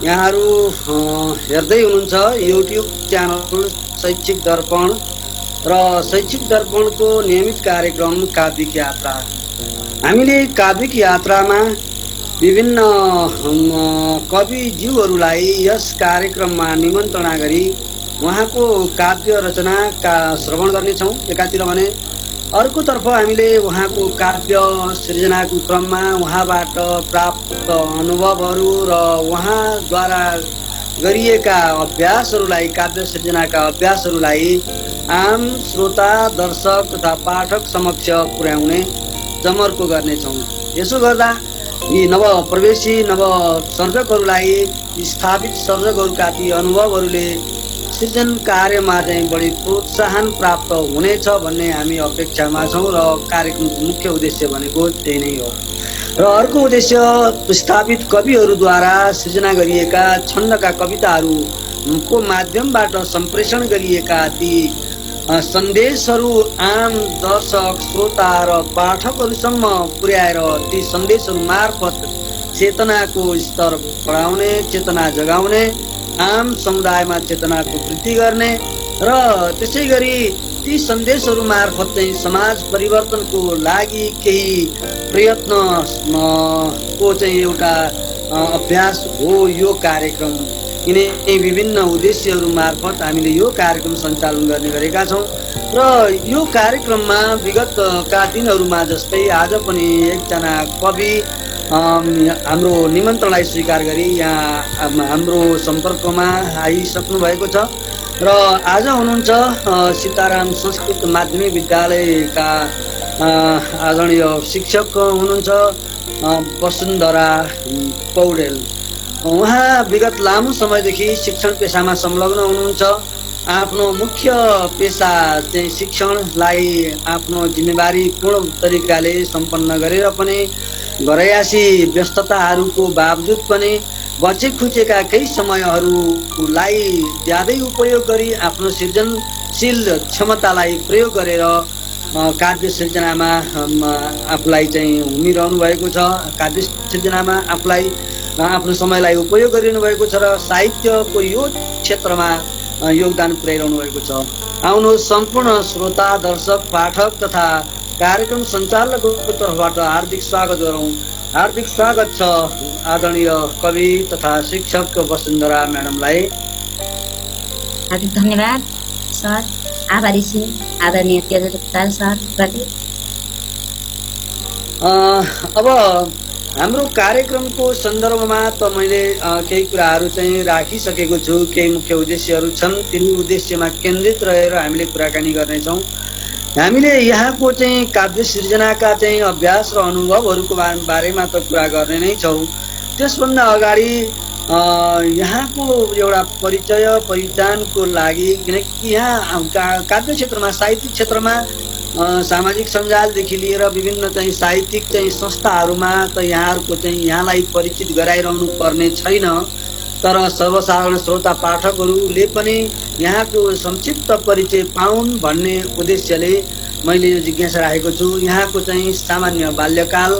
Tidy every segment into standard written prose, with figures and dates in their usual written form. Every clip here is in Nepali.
यहाँहरू हेर्दै हुनुहुन्छ युट्युब च्यानल शैक्षिक दर्पण र शैक्षिक दर्पणको नियमित कार्यक्रम काव्यिक यात्रा। हामीले काव्यिक यात्रामा विभिन्न कविज्यूहरूलाई यस कार्यक्रममा निमन्त्रणा गरी उहाँको काव्य रचनाका श्रवण गर्नेछौँ एकातिर भने, अर्कोतर्फ हामीले उहाँको काव्य सृजनाको क्रममा उहाँबाट प्राप्त अनुभवहरू र उहाँद्वारा गरिएका अभ्यासहरूलाई, काव्य सृजनाका अभ्यासहरूलाई आम श्रोता, दर्शक तथा पाठक समक्ष पुर्याउने जमर्को गर्नेछौँ। यसो गर्दा यी नवप्रवेशी नवसर्जकहरूलाई, स्थापित सर्जकहरूका ती अनुभवहरूले सृजन कार्यमा चाहिँ बढी प्रोत्साहन प्राप्त हुनेछ भन्ने हामी अपेक्षामा छौँ र कार्यक्रमको मुख्य उद्देश्य भनेको त्यही नै हो। र अर्को उद्देश्य, स्थापित कविहरूद्वारा सृजना गरिएका छन्दका कविताहरूको माध्यमबाट सम्प्रेषण गरिएका ती सन्देशहरू आम दर्शक, श्रोता र पाठकहरूसम्म पुर्याएर ती सन्देशहरू मार्फत चेतनाको स्तर बढाउने, चेतना जगाउने, आम समुदायमा चेतनाको वृद्धि गर्ने र त्यसै गरी ती सन्देशहरू मार्फत चाहिँ समाज परिवर्तनको लागि केही प्रयत्नको चाहिँ एउटा अभ्यास हो यो कार्यक्रम। यिनै विभिन्न उद्देश्यहरू मार्फत हामीले यो कार्यक्रम सञ्चालन गर्ने गरेका छौँ र यो कार्यक्रममा विगतका दिनहरूमा जस्तै आज पनि एकजना कवि हाम्रो निमन्त्रणलाई स्वीकार गरी यहाँ हाम्रो सम्पर्कमा आइसक्नु भएको छ र आज हुनुहुन्छ सीताराम संस्कृत माध्यमिक विद्यालयका आदरणीय शिक्षक हुनुहुन्छ वसुन्धरा पौडेल। उहाँ विगत लामो समयदेखि शिक्षण पेसामा संलग्न हुनुहुन्छ। आफ्नो मुख्य पेसा चाहिँ शिक्षणलाई आफ्नो जिम्मेवारी पूर्ण तरिकाले सम्पन्न गरेर पनि घरयासी व्यस्तताहरूको बावजुद पनि बचे खुचेका केही समयहरूलाई ज्यादै उपयोग गरी आफ्नो सृजनशील क्षमतालाई प्रयोग गरेर काव्य सृजनामा आफूलाई चाहिँ हुमिरहनु भएको छ। काव्य सृजनामा आफूलाई आफ्नो समयलाई उपयोग गरिरहनु भएको छ र साहित्यको यो क्षेत्रमा योगदान पुर्याइरहनु भएको छ। आउनुहोस् सम्पूर्ण श्रोता, दर्शक, पाठक तथा कार्यक्रम सञ्चालकको तर्फबाट हार्दिक स्वागत गरौँ। हार्दिक स्वागत छ आदरणीय कवि तथा शिक्षक वसुन्धरा म्याडमलाई। हार्दिक धन्यवाद सर, आभारी छु आदरणीय तेजपुर सर प्रति। अब हाम्रो कार्यक्रमको सन्दर्भमा त मैले केही कुराहरू चाहिँ राखिसकेको छु। केही मुख्य उद्देश्यहरू छन्, तिनी उद्देश्यमा केन्द्रित रहेर हामीले कुराकानी गर्नेछौँ। हामीले यहाँको चाहिँ काव्य सृजनाका चाहिँ अभ्यास र अनुभवहरूको बारेमा त कुरा गर्ने नै छौँ। त्यसभन्दा अगाडि यहाँको एउटा परिचय पहिचानको लागि, किनकि यहाँ काव्य क्षेत्रमा, साहित्यिक क्षेत्रमा सामाजिक सञ्जालदेखि लिएर विभिन्न चाहिँ साहित्यिक चाहिँ संस्थाहरूमा त यहाँहरूको चाहिँ यहाँलाई परिचित गराइरहनु पर्ने छैन, तर सर्वसाधारण श्रोता पाठकहरूले पनि यहाँको संक्षिप्त परिचय पाउन् भन्ने उद्देश्यले मैले यो जिज्ञासा राखेको छु। यहाँको चाहिँ सामान्य बाल्यकाल,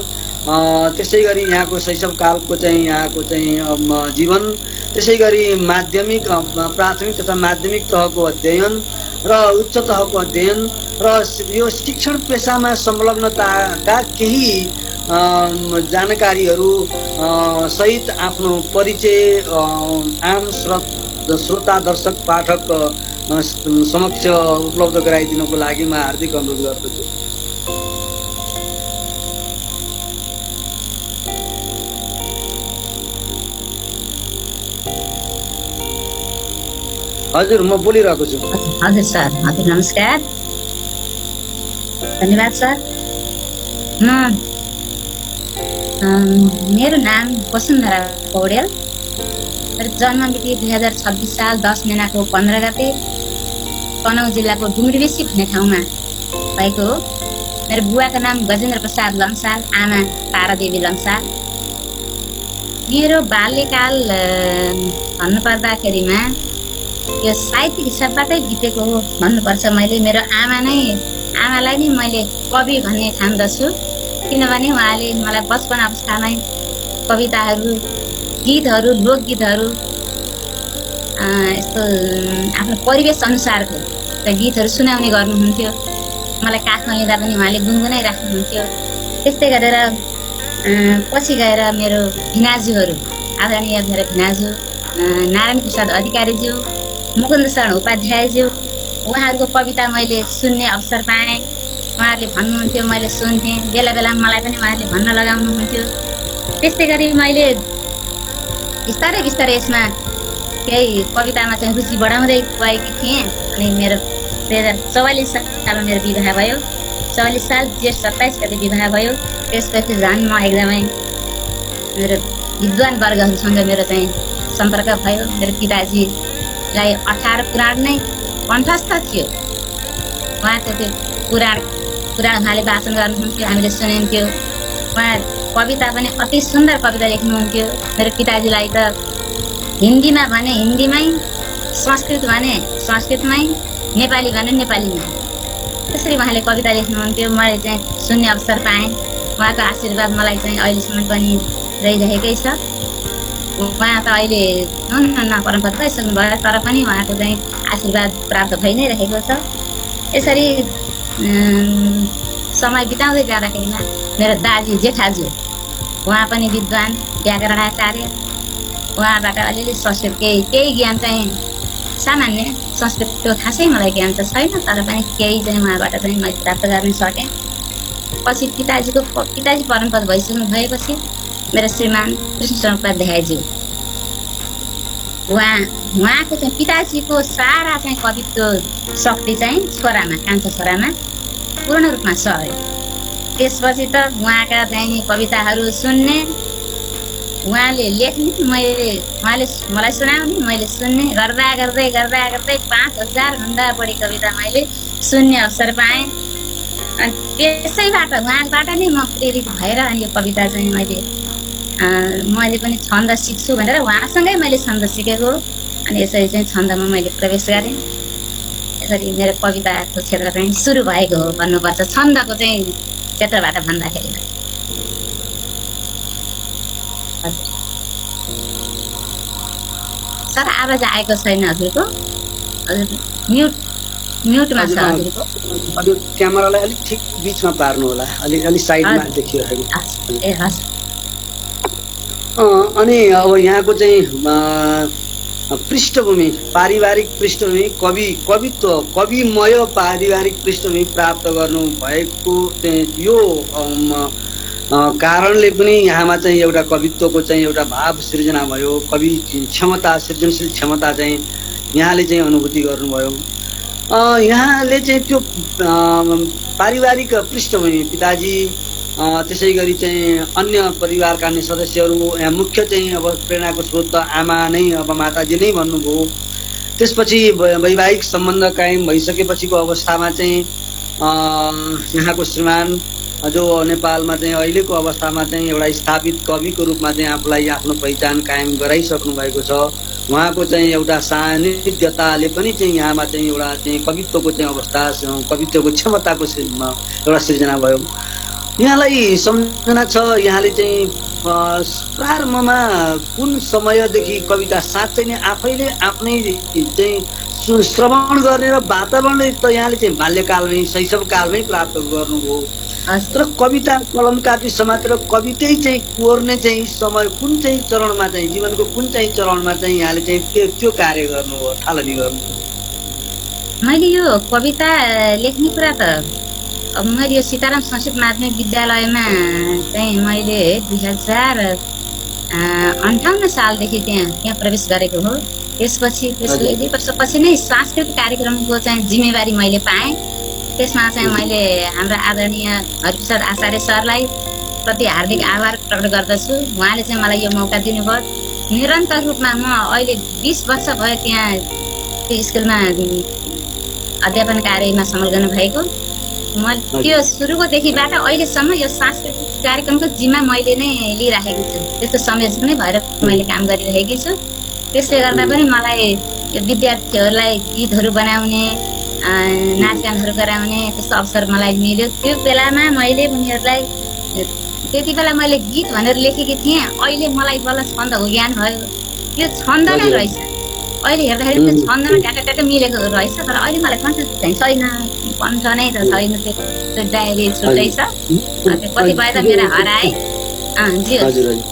त्यसै गरी यहाँको शैशवकालको चाहिँ यहाँको चाहिँ जीवन, त्यसै गरी माध्यमिक, प्राथमिक तथा माध्यमिक तहको अध्ययन र उच्च तहको अध्ययन र यो शिक्षण पेसामा संलग्नताका केही जानकारीहरू सहित आफ्नो परिचय आम श्रोता, दर्शक, पाठक समक्ष उपलब्ध गराइदिनको लागि म हार्दिक अनुरोध गर्दछु। हजुर, म बोलिरहेको छु। हजुर सर, हजुर नमस्कार, धन्यवाद सर। मेरो नाम वसुन्धरा पौडेल। मेरो जन्म मिति 2026 साल 10 महिनाको 15 गते तनहुँ जिल्लाको डुम्रीबेसी भन्ने ठाउँमा भएको हो। मेरो बुवाको नाम गजेन्द्र प्रसाद लम्साल, आमा तारादेवी लम्साल। मेरो बाल्यकाल भन्नुपर्दाखेरिमा यो साहित्यिक हिसाबबाटै बितेको हो भन्नुपर्छ। मेरो आमालाई नै मैले कवि भन्ने ठान्दछु, किनभने उहाँले मलाई बचपन अवस्थामै कविताहरू गीतहरू लोकगीतहरू यस्तो आफ्नो परिवेश अनुसारको गीतहरू सुनाउने गर्नुहुन्थ्यो। मलाई काखमा लिँदा पनि उहाँले गुनगुनाइराख्नुहुन्थ्यो। त्यस्तै गरेर पछि गएर मेरो भिनाजुहरू आदरणीय मेरो भिनाजु नारायण प्रसाद अधिकारीज्यू, मुकुन्द शरण उपाध्यायज्यू, उहाँहरूको कविता मैले सुन्ने अवसर पाएँ। उहाँहरूले भन्नुहुन्थ्यो, मैले सुन्थेँ। बेला बेलामा मलाई पनि उहाँहरूले भन्न लगाउनुहुन्थ्यो। त्यस्तै गरी मैले बिस्तारै बिस्तारै यसमा केही कवितामा चाहिँ रुचि बढाउँदै गएकी थिएँ। अनि मेरो 2044 सालमा मेरो विवाह भयो। 44 साल जेठ 27 गते विवाह भयो। त्यसपछि झन् म एकदमै मेरो विद्वान वर्गहरूसँग मेरो चाहिँ सम्पर्क भयो। मेरो पिताजीलाई 18 पुराण नै कण्ठस्थ थियो। उहाँको त्यो पुराण उहाँले वाचन गर्नुहुन्थ्यो, हामीले सुनिन्थ्यो। उहाँ कविता पनि अति सुन्दर कविता लेख्नुहुन्थ्यो। मेरो पिताजीलाई त हिन्दीमा भने हिन्दीमै, संस्कृत भने संस्कृतमै, नेपाली भने नेपालीमै, त्यसरी उहाँले कविता लेख्नुहुन्थ्यो। मैले चाहिँ सुन्ने अवसर पाएँ। उहाँको आशीर्वाद मलाई चाहिँ अहिलेसम्म पनि रहिरहेकै छ। उहाँ त अहिले परमपद गइसक्नु भयो, तर पनि उहाँको चाहिँ आशीर्वाद प्राप्त भइ नै रहेको छ। यसरी समय बिताउँदै जाँदाखेरिमा मेरो दाजी जेठाजु उहाँ पनि विद्वान व्याकरणाचार्य। उहाँबाट अलिअलि संस्कृत केही ज्ञान चाहिँ सामान्य संस्कृतको खासै मलाई ज्ञान त छैन, तर पनि केही चाहिँ उहाँबाट चाहिँ मैले प्राप्त गर्न सकेँ। पछि पिताजी परमपद भइसक्नु भएपछि मेरो श्रीमान कृष्ण उपाध्यायज्यू उहाँको चाहिँ पिताजीको सारा चाहिँ कवित्व शक्ति चाहिँ कान्छा छोरामा पूर्ण रूपमा सर्यो। त्यसपछि त उहाँका चाहिँ कविताहरू सुन्ने, उहाँले लेख्ने, उहाँले मलाई सुनाउने, मैले सुन्ने, गर्दा गर्दै 5000 भन्दा बढी कविता मैले सुन्ने अवसर पाएँ। अनि त्यसैबाट उहाँबाट नै म प्रेरित भएर अनि यो कविता चाहिँ मैले पनि छन्द सिक्छु भनेर उहाँसँगै मैले छन्द सिकेको। अनि यसरी चाहिँ छन्दमा मैले प्रवेश गरेँ। यसरी मेरो कविताको क्षेत्र चाहिँ सुरु भएको हो भन्नुपर्छ, छन्दको चाहिँ क्षेत्रबाट भन्दाखेरि। सर आवाज आएको छैन हजुरको? हजुर म्युटमा छ हजुरको। हजुर क्यामेरालाई अलिक ठिक बिचमा पार्नु होला, अलि साइडमा देखिरहेको। ए हजुर। अनि अब यहाँको चाहिँ पृष्ठभूमि, पारिवारिक पृष्ठभूमि, कविमय पारिवारिक पृष्ठभूमि प्राप्त गर्नु भएको चाहिँ यो कारणले पनि यहाँमा चाहिँ एउटा कवित्वको चाहिँ एउटा भाव सृजना भयो। कवि क्षमता, सृजनशील क्षमता चाहिँ यहाँले चाहिँ अनुभूति गर्नुभयो। यहाँले चाहिँ त्यो पारिवारिक पृष्ठभूमि, पिताजी त्यसै गरी चाहिँ अन्य परिवारका अन्य सदस्यहरू, यहाँ मुख्य चाहिँ अब प्रेरणाको स्रोत त आमा नै, अब माताजी नै भन्नुभयो। त्यसपछि वैवाहिक सम्बन्ध कायम भइसकेपछिको अवस्थामा चाहिँ यहाँको श्रीमान जो नेपालमा चाहिँ अहिलेको अवस्थामा चाहिँ एउटा स्थापित कविको रूपमा चाहिँ आफूलाई आफ्नो पहिचान कायम गराइसक्नु भएको छ। उहाँको चाहिँ एउटा सान्निध्यताले पनि चाहिँ यहाँमा चाहिँ एउटा चाहिँ कवित्वको चाहिँ अवस्था, कवित्वको क्षमताको एउटा सृजना भयो। यहाँलाई सम्झना छ, यहाँले चाहिँ प्रारम्भमा कुन समयदेखि कविता साँच्चै नै आफैले आफ्नै चाहिँ श्रवण गर्ने र वातावरण त यहाँले चाहिँ बाल्यकालमै, शैशवकालमै प्राप्त गर्नुभयो। तर कविता कलम कापी समातेर कवितै चाहिँ कोर्ने चाहिँ समय कुन चाहिँ चरणमा चाहिँ, जीवनको कुन चाहिँ चरणमा चाहिँ यहाँले चाहिँ त्यो कार्य गर्नुभयो, थालनी गर्नुभयो? मैले यो कविता लेख्ने कुरा त अब मैले यो सीताराम संस्कृत माध्यमिक विद्यालयमा चाहिँ मैले 2058 सालदेखि त्यहाँ प्रवेश गरेको हो। त्यसपछि 2 वर्षपछि नै सांस्कृतिक कार्यक्रमको चाहिँ जिम्मेवारी मैले पाएँ। त्यसमा चाहिँ मैले हाम्रो आदरणीय हरिप्रसाद आचार्य सरलाई प्रति हार्दिक आभार प्रकट गर्दछु। उहाँले चाहिँ मलाई यो मौका दिनुभयो। निरन्तर रूपमा म अहिले 20 वर्ष भयो त्यहाँ त्यो स्कुलमा अध्यापन कार्यमा संलग्न भएको। म त्यो सुरुकोदेखिबाट अहिलेसम्म यो सांस्कृतिक कार्यक्रमको जिम्मा मैले नै लिइराखेको छु। त्यस्तो संयोजक नै भएर मैले काम गरिरहेकी छु। त्यसले गर्दा पनि मलाई यो विद्यार्थीहरूलाई गीतहरू बनाउने, नाचगानहरू गराउने त्यस्तो अवसर मलाई मिल्यो। त्यो बेलामा मैले उनीहरूलाई त्यति बेला मैले गीत भनेर लेखेकी थिएँ, अहिले मलाई बल्ल छन्दको ज्ञान भयो। यो छन्द नै हजुर। रहेछ। अहिले हेर्दाखेरि त्यो छन्दमा ट्याक्क मिलेको रहेछ, तर अहिले मलाई कन्ठ चाहिँ छैन, कन्ठ नै त छैन। त्यो डायरी छुट्टै छ। कतिपय त मेरा हराए। जी हजुर हजुर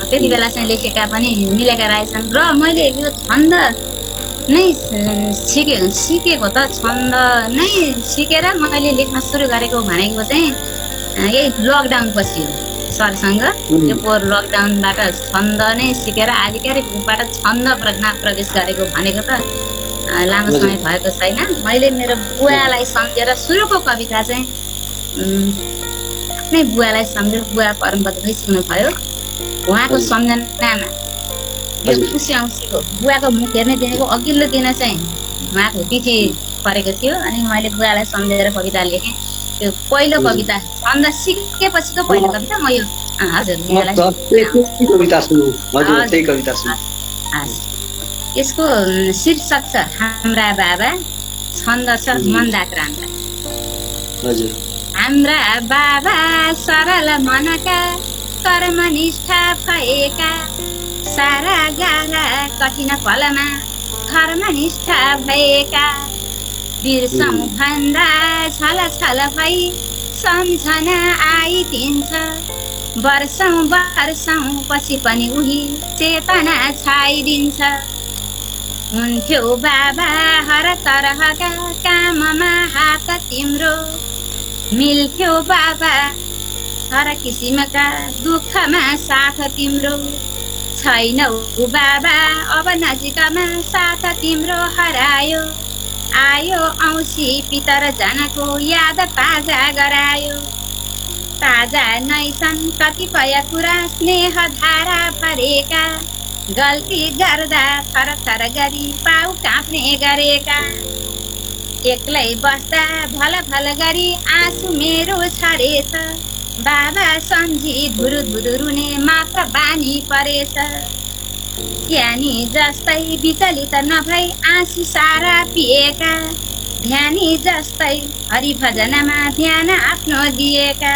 त्यति बेला चाहिँ लेखेका पनि मिलेका रहेछन्। र मैले यो छन्द नै सिकेको त छन्द नै सिकेर मैले लेख्न सुरु गरेको भनेको चाहिँ यही लकडाउन पछि हो। सरसँग यो पोहोर लकडाउनबाट छन्द नै सिकेर आधिकारिक रूपबाट छन्द प्रवेश गरेको भनेको त लामो समय भएको छैन। मैले मेरो बुवालाई सम्झेर सुरुको कविता चाहिँ आफ्नै बुवालाई सम्झेर, बुवा परमपद भइसक्नु भयो, उहाँको सम्झनामा यो खुसी औँसीको बुवाको मुख हेर्ने दिनको अघिल्लो दिन चाहिँ उहाँको तिथि परेको थियो। अनि मैले बुवालाई सम्झेर कविता लेखेँ। त्यो पहिलो कविता छन्द सिकेपछिको पहिलो कविता म यो हजुर यसको शीर्षक छ हाम्रा बाबा, छन्द छ मन्दाक्रान्त। हाम्रा बाबा सरल मनका, कर्मनिष्ठा भएका, सारा गाह्रा कठिन फलमा धर्मनिष्ठा भएका, बिर्सौँ भन्दा छल छल भई सम्झना आइदिन्छ, वर्षौँ वर्षौँ पछि पनि उही चेतना छाइदिन्छ। हुन्थ्यो बाबा हर तरहका काममा हात तिम्रो, मिल्थ्यो बाबा हर किसिमका दुःखमा साथ तिम्रो। छैनौ बाबा अब नजिकमा साथ तिम्रो हरायो, आयो औँसी पितर जनको याद ताजा गरायो। ताजा नै छन् कतिपय कुरा स्नेह धारा भरेका, गल्ती गर्दा थर थर गरी पाउ काँप्ने गरेका। एक्लै बस्दा भल भल गरी आँसु मेरो छरेछ, बाबा सम्झी धुरु धुरु रुने मात्र बानी परेछ। ज्ञानी जस्तै विचलित नभई आँसु सारा पिएका, ध्यानी जस्तै हरिभजनमा ध्यान आफ्नो दिएका।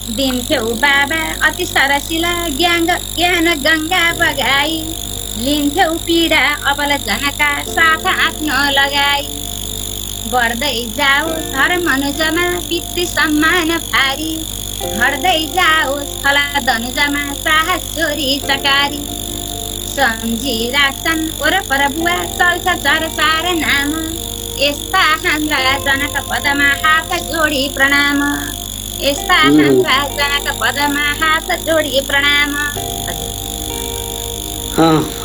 दिन्थ्यौ बाबा अति सरसिला ज्ञान गङ्गा बगाई, लिन्थ्यौ पीडा अबल जनका साथ आफ्नो लगाई। बढ्दै जाओस् हर मनुजमा पितृ सम्मान भारी, घट्दै जाओस् फला धनुजमा साहस चोरी चकारी। सम्झी राख्छन् वरपर बुवा चल्छ चरसार नाम, यस्ता हाम्रा जनक पदमा हात जोडी प्रणाम, यस्ता हाम्रा जनक पदमा हात जोडी प्रणाम।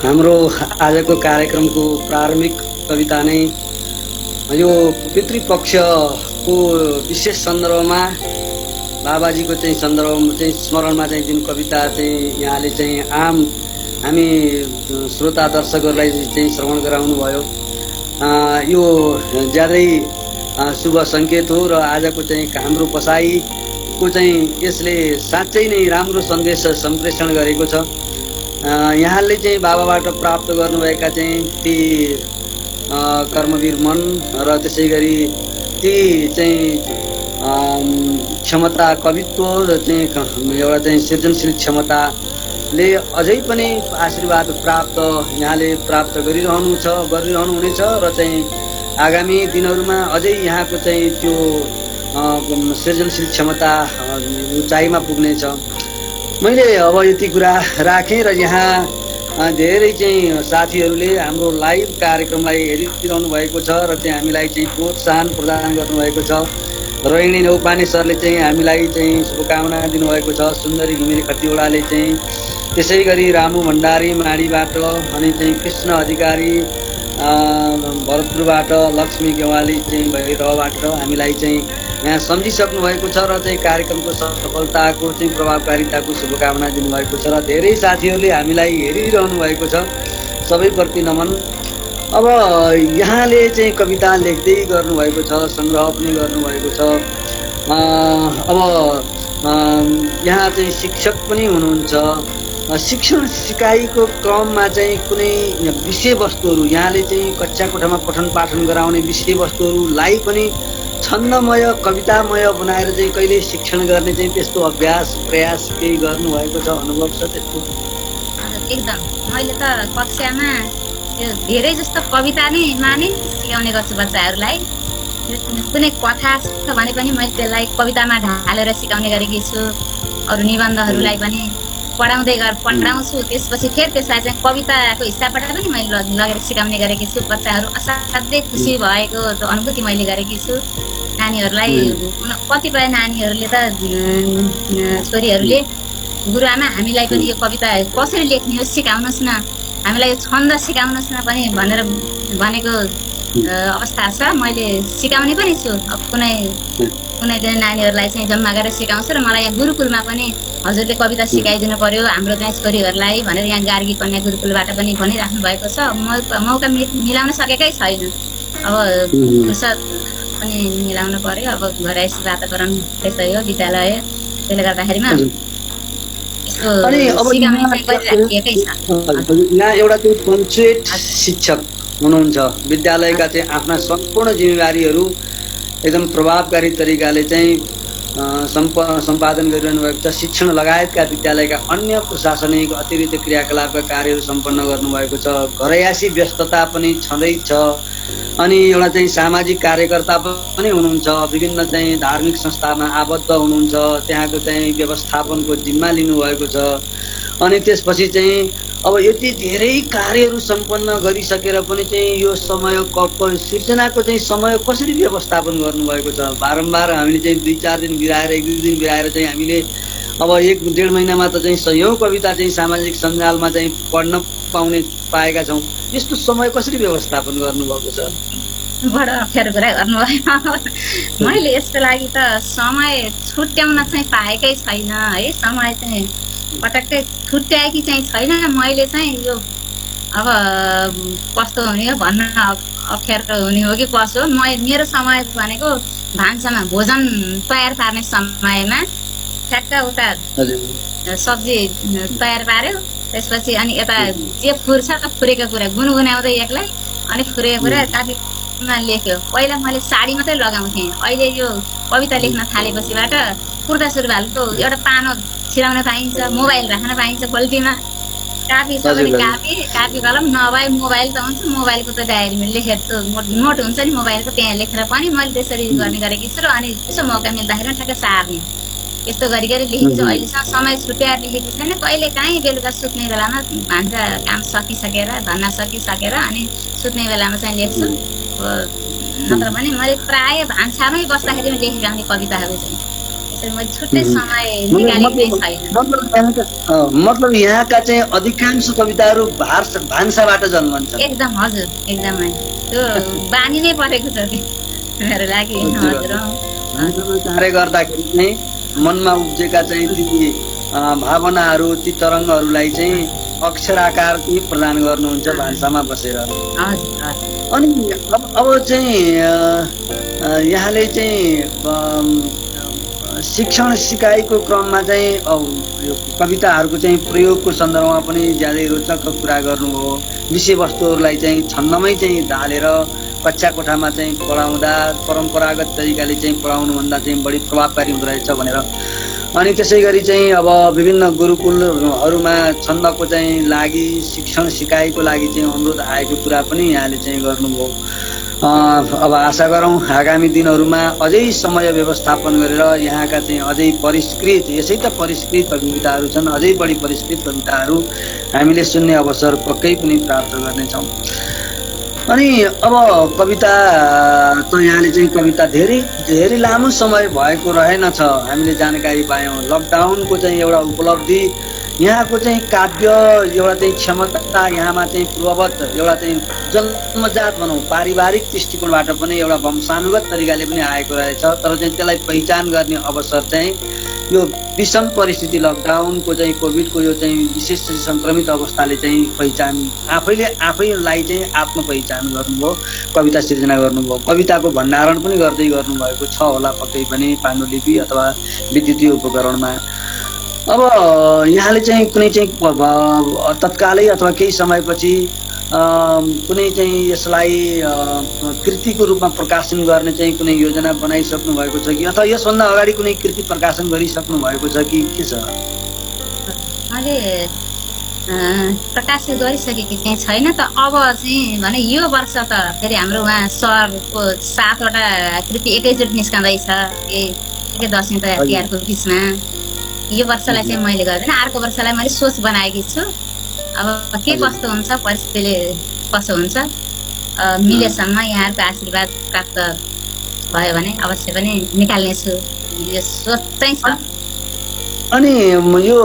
हाम्रो आजको कार्यक्रमको प्रारम्भिक कविता नै यो पितृपक्षको विशेष सन्दर्भमा बाबाजीको चाहिँ सन्दर्भमा चाहिँ स्मरणमा चाहिँ जुन कविता चाहिँ यहाँले चाहिँ आम हामी श्रोता दर्शकहरूलाई चाहिँ श्रवण गराउनु भयो, यो ज्यादै शुभ सङ्केत हो। र आजको चाहिँ हाम्रो बसाइको चाहिँ यसले साँच्चै नै राम्रो सन्देश सम्प्रेषण गरेको छ। यहाँले चाहिँ बाबाबाट प्राप्त गर्नुभएका चाहिँ ती कर्मवीर मन र त्यसै गरी ती चाहिँ क्षमता, कवित्व र चाहिँ एउटा चाहिँ सृजनशील क्षमताले अझै पनि आशीर्वाद प्राप्त यहाँले प्राप्त गरिरहनुहुनेछ र चाहिँ आगामी दिनहरूमा अझै यहाँको चाहिँ त्यो सृजनशील क्षमता उचाइमा पुग्नेछ। मैले अब यति कुरा राखेँ र यहाँ धेरै चाहिँ साथीहरूले हाम्रो लाइभ कार्यक्रमलाई हेरिरहनु भएको छ र चाहिँ हामीलाई चाहिँ प्रोत्साहन प्रदान गर्नुभएको छ। रोहिणी नौपाने सरले चाहिँ हामीलाई चाहिँ शुभकामना दिनुभएको छ। सुन्दरी घिमिरे खतिवडाले चाहिँ, त्यसै गरी रामु भण्डारी माडीबाट, अनि चाहिँ कृष्ण अधिकारी भरतपुरबाट, लक्ष्मी गेवाली चाहिँ भैरवबाट हामीलाई चाहिँ यहाँ सम्झिसक्नु भएको छ र चाहिँ कार्यक्रमको सफलताको चाहिँ प्रभावकारिताको शुभकामना दिनुभएको छ। र धेरै साथीहरूले हामीलाई हेरिरहनु भएको छ, सबैप्रति नमन। अब यहाँले चाहिँ कविता लेख्दै गर्नुभएको छ, सङ्ग्रह पनि गर्नुभएको छ। अब यहाँ चाहिँ शिक्षक पनि हुनुहुन्छ। शिक्षण सिकाइको क्रममा चाहिँ कुनै विषयवस्तुहरू यहाँले चाहिँ कक्षा कोठामा पठन पाठन गराउने विषयवस्तुहरूलाई पनि छन्दमय कवितामय बनाएर चाहिँ कहिले शिक्षण गर्ने चाहिँ त्यस्तो अभ्यास प्रयास केही गर्नुभएको छ, अनुभव छ त्यस्तो? हजुर, एकदम मैले त कक्षामा त्यो धेरै जस्तो कविता नै माने सिकाउने गर्छु बच्चाहरूलाई। कुनै कथा छ भने पनि मैले त्यसलाई कवितामा ढालेर सिकाउने गरेकी छु। अरू निबन्धहरूलाई पनि पढाउँछु, त्यसपछि फेरि त्यसलाई चाहिँ कविताको हिसाबबाट पनि मैले लगेर सिकाउने गरेकी छु। बच्चाहरू असाध्यै खुसी भएको अनुभूति मैले गरेकी छु। नानीहरूलाई कतिपय नानीहरूले त छोरीहरूले गुरुआमा हामीलाई पनि यो कविता कसरी लेख्ने हो सिकाउनुहोस् न, हामीलाई यो छन्द सिकाउनुहोस् न पनि भनेर भनेको अवस्था छ। मैले सिकाउने पनि छु। अब कुनै दिन नानीहरूलाई चाहिँ जम्मा गरेर सिकाउँछु र मलाई यहाँ गुरुकुलमा पनि हजुरले कविता सिकाइदिनु पर्यो हाम्रो चाहिँ छोरीहरूलाई भनेर यहाँ गार्गी कन्या गुरुकुलबाट पनि भनिराख्नु भएको छ। मौका मिलाउन सकेकै छैन। अब फुर्सद पनि मिलाउनु पर्यो। अब घरैसी वातावरण त्यसै हो, विद्यालय, त्यसले गर्दाखेरिमा यहाँ एउटा चाहिँ पञ्चायत शिक्षक हुनुहुन्छ, विद्यालयका चाहिँ आफ्ना सम्पूर्ण जिम्मेवारीहरू एकदम प्रभावकारी तरिकाले चाहिँ सम्पादन गरिरहनु भएको छ। शिक्षण लगायतका विद्यालयका अन्य प्रशासनिक अतिरिक्त क्रियाकलापका कार्यहरू सम्पन्न गर्नुभएको छ। घरयासी व्यस्तता पनि छँदैछ। अनि एउटा चाहिँ सामाजिक कार्यकर्ता पनि हुनुहुन्छ, विभिन्न चाहिँ धार्मिक संस्थामा आबद्ध हुनुहुन्छ, त्यहाँको चाहिँ व्यवस्थापनको जिम्मा लिनुभएको छ। अनि त्यसपछि चाहिँ अब यति धेरै कार्यहरू सम्पन्न गरिसकेर पनि चाहिँ यो समय सिर्जनाको चाहिँ समय कसरी व्यवस्थापन गर्नुभएको छ? बारम्बार हामीले चाहिँ 2-4 दिन बिराएर 1-2 दिन बिराएर चाहिँ हामीले अब 1-1.5 महिनामा त चाहिँ सयौं कविता चाहिँ सामाजिक सञ्जालमा चाहिँ पढ्न पाएका छौँ। यस्तो समय कसरी व्यवस्थापन गर्नुभएको छ? बडो अप्ठ्यारो कुरा गर्नुभयो। मैले यसको लागि त समय छुट्याउन चाहिँ पाएकै छैन है। समय चाहिँ पटक्कै छुट्याएकी चाहिँ छैन। मैले चाहिँ यो अब कस्तो हुने हो भन्न अप्ठ्यारो हुने हो कि कसो। मेरो समय भनेको भान्सामा भोजन तयार पार्ने समयमा ठ्याक्क उता सब्जी तयार पार्यो, त्यसपछि अनि यता जे फुर्छ त फुरेको कुरा गुनगुनाउँदै एक्लै, अनि फुरेको कुरा कापीमा लेख्यो। पहिला मैले साडी मात्रै लगाउँथेँ। अहिले यो कविता लेख्न थालेपछिबाट कुर्ता सुरुवालको एउटा पानो छिराउन पाइन्छ, मोबाइल राख्न पाइन्छ पल्टीमा। कापी छ भने कापी कलम, नभए मोबाइल त हुन्छ, मोबाइलको त डायरीमा लेखेको नोट हुन्छ नि मोबाइलको, त्यहाँ लेखेर पनि मैले त्यसरी गर्ने गरेकी छु। र अनि यसो मौका मिल्दाखेरि ठ्याक्क सार्ने, यस्तो गरी लेखेको छु। अहिलेसम्म समय छुट्याएर लेखेको छैन। कहिले काहीँ बेलुका सुत्ने बेलामा भान्सा काम सकिसकेर धन्ना सकिसकेर अनि सुत्ने बेलामा चाहिँ लेख्छु। नत्र भने मैले प्राय भान्सामै बस्दाखेरि लेखेका हुने कविताहरू चाहिँ मैले छुट्टै समय निकालेको छैन। मतलब यहाँका चाहिँ अधिकांश कविताहरू भान्साबाट जन्मन्छ। एकदम हजुर, एकदमै त्यो बानी नै परेको छ मेरो लागि। हजुर, कार्य गर्दाखेरि चाहिँ मनमा उब्जेका चाहिँ ती भावनाहरू, ती तरङ्गहरूलाई चाहिँ अक्षराकार प्रदान गर्नुहुन्छ भान्सामा बसेर। अनि अब चाहिँ यहाँले चाहिँ शिक्षण सिकाइको क्रममा चाहिँ यो कविताहरूको चाहिँ प्रयोगको सन्दर्भमा पनि ज्यादै रोचक कुरा गर्नु हो। विषयवस्तुहरूलाई चाहिँ छन्दमै चाहिँ ढालेर कक्षा कोठामा चाहिँ पढाउँदा परम्परागत तरिकाले चाहिँ पढाउनुभन्दा चाहिँ बढी प्रभावकारी हुँदो रहेछ भनेर। अनि त्यसै गरी चाहिँ अब विभिन्न गुरुकुलहरूमा छन्दको चाहिँ लागि शिक्षण सिकाइको लागि चाहिँ अनुरोध आएको कुरा पनि यहाँले चाहिँ गर्नुभयो। अब आशा गरौँ आगामी दिनहरूमा अझै समय व्यवस्थापन गरेर यहाँका चाहिँ अझै परिष्कृत, यसै त परिष्कृत कविताहरू छन्, अझै बढी परिष्कृत कविताहरू हामीले सुन्ने अवसर पक्कै पनि प्राप्त गर्नेछौँ। अनि अब कविता त यहाँले चाहिँ कविता धेरै लामो समय भएको रहेनछ, हामीले जानकारी पायौँ। लकडाउनको चाहिँ एउटा उपलब्धि, यहाँको चाहिँ काव्य एउटा चाहिँ क्षमता यहाँमा चाहिँ पूर्ववत एउटा चाहिँ जन्मजात भनौँ पारिवारिक दृष्टिकोणबाट पनि एउटा वंशानुगत तरिकाले पनि आएको रहेछ। तर चाहिँ त्यसलाई पहिचान गर्ने अवसर चाहिँ यो विषम परिस्थिति लकडाउनको चाहिँ कोभिडको यो चाहिँ विशेष सङ्क्रमित अवस्थाले चाहिँ पहिचान आफैलाई चाहिँ आत्म पहिचान गर्नुभयो, कविता सिर्जना गर्नुभयो। कविताको भण्डारण पनि गर्दै गर्नुभएको छ होला पक्कै पनि पाण्डुलिपि अथवा विद्युतीय उपकरणमा। अब यहाँले चाहिँ कुनै चाहिँ तत्कालै अथवा केही समयपछि कुनै चाहिँ यसलाई कृतिको रूपमा प्रकाशन गर्ने चाहिँ कुनै योजना बनाइसक्नु भएको छ कि अथवा यसभन्दा अगाडि कुनै कृति प्रकाशन गरिसक्नु भएको छ कि के छ? मैले प्रकाशित गरिसकेकी चाहिँ छैन त। अब चाहिँ भने यो वर्ष त फेरि हाम्रो उहाँ सरको 7वटा कृति एकैचोटि निस्कँदैछ एकै दसैँ त तिहारको बिचमा। यो वर्षलाई चाहिँ मैले गर्दिनँ, अर्को वर्षलाई मैले सोच बनाएकी छु। अब के कस्तो हुन्छ, परिस्थितिले कसो हुन्छ, मिलेसम्म यहाँहरूको आशीर्वाद प्राप्त भयो भने अवश्य पनि निकाल्नेछु, यो सोच चाहिँ छ। अनि यो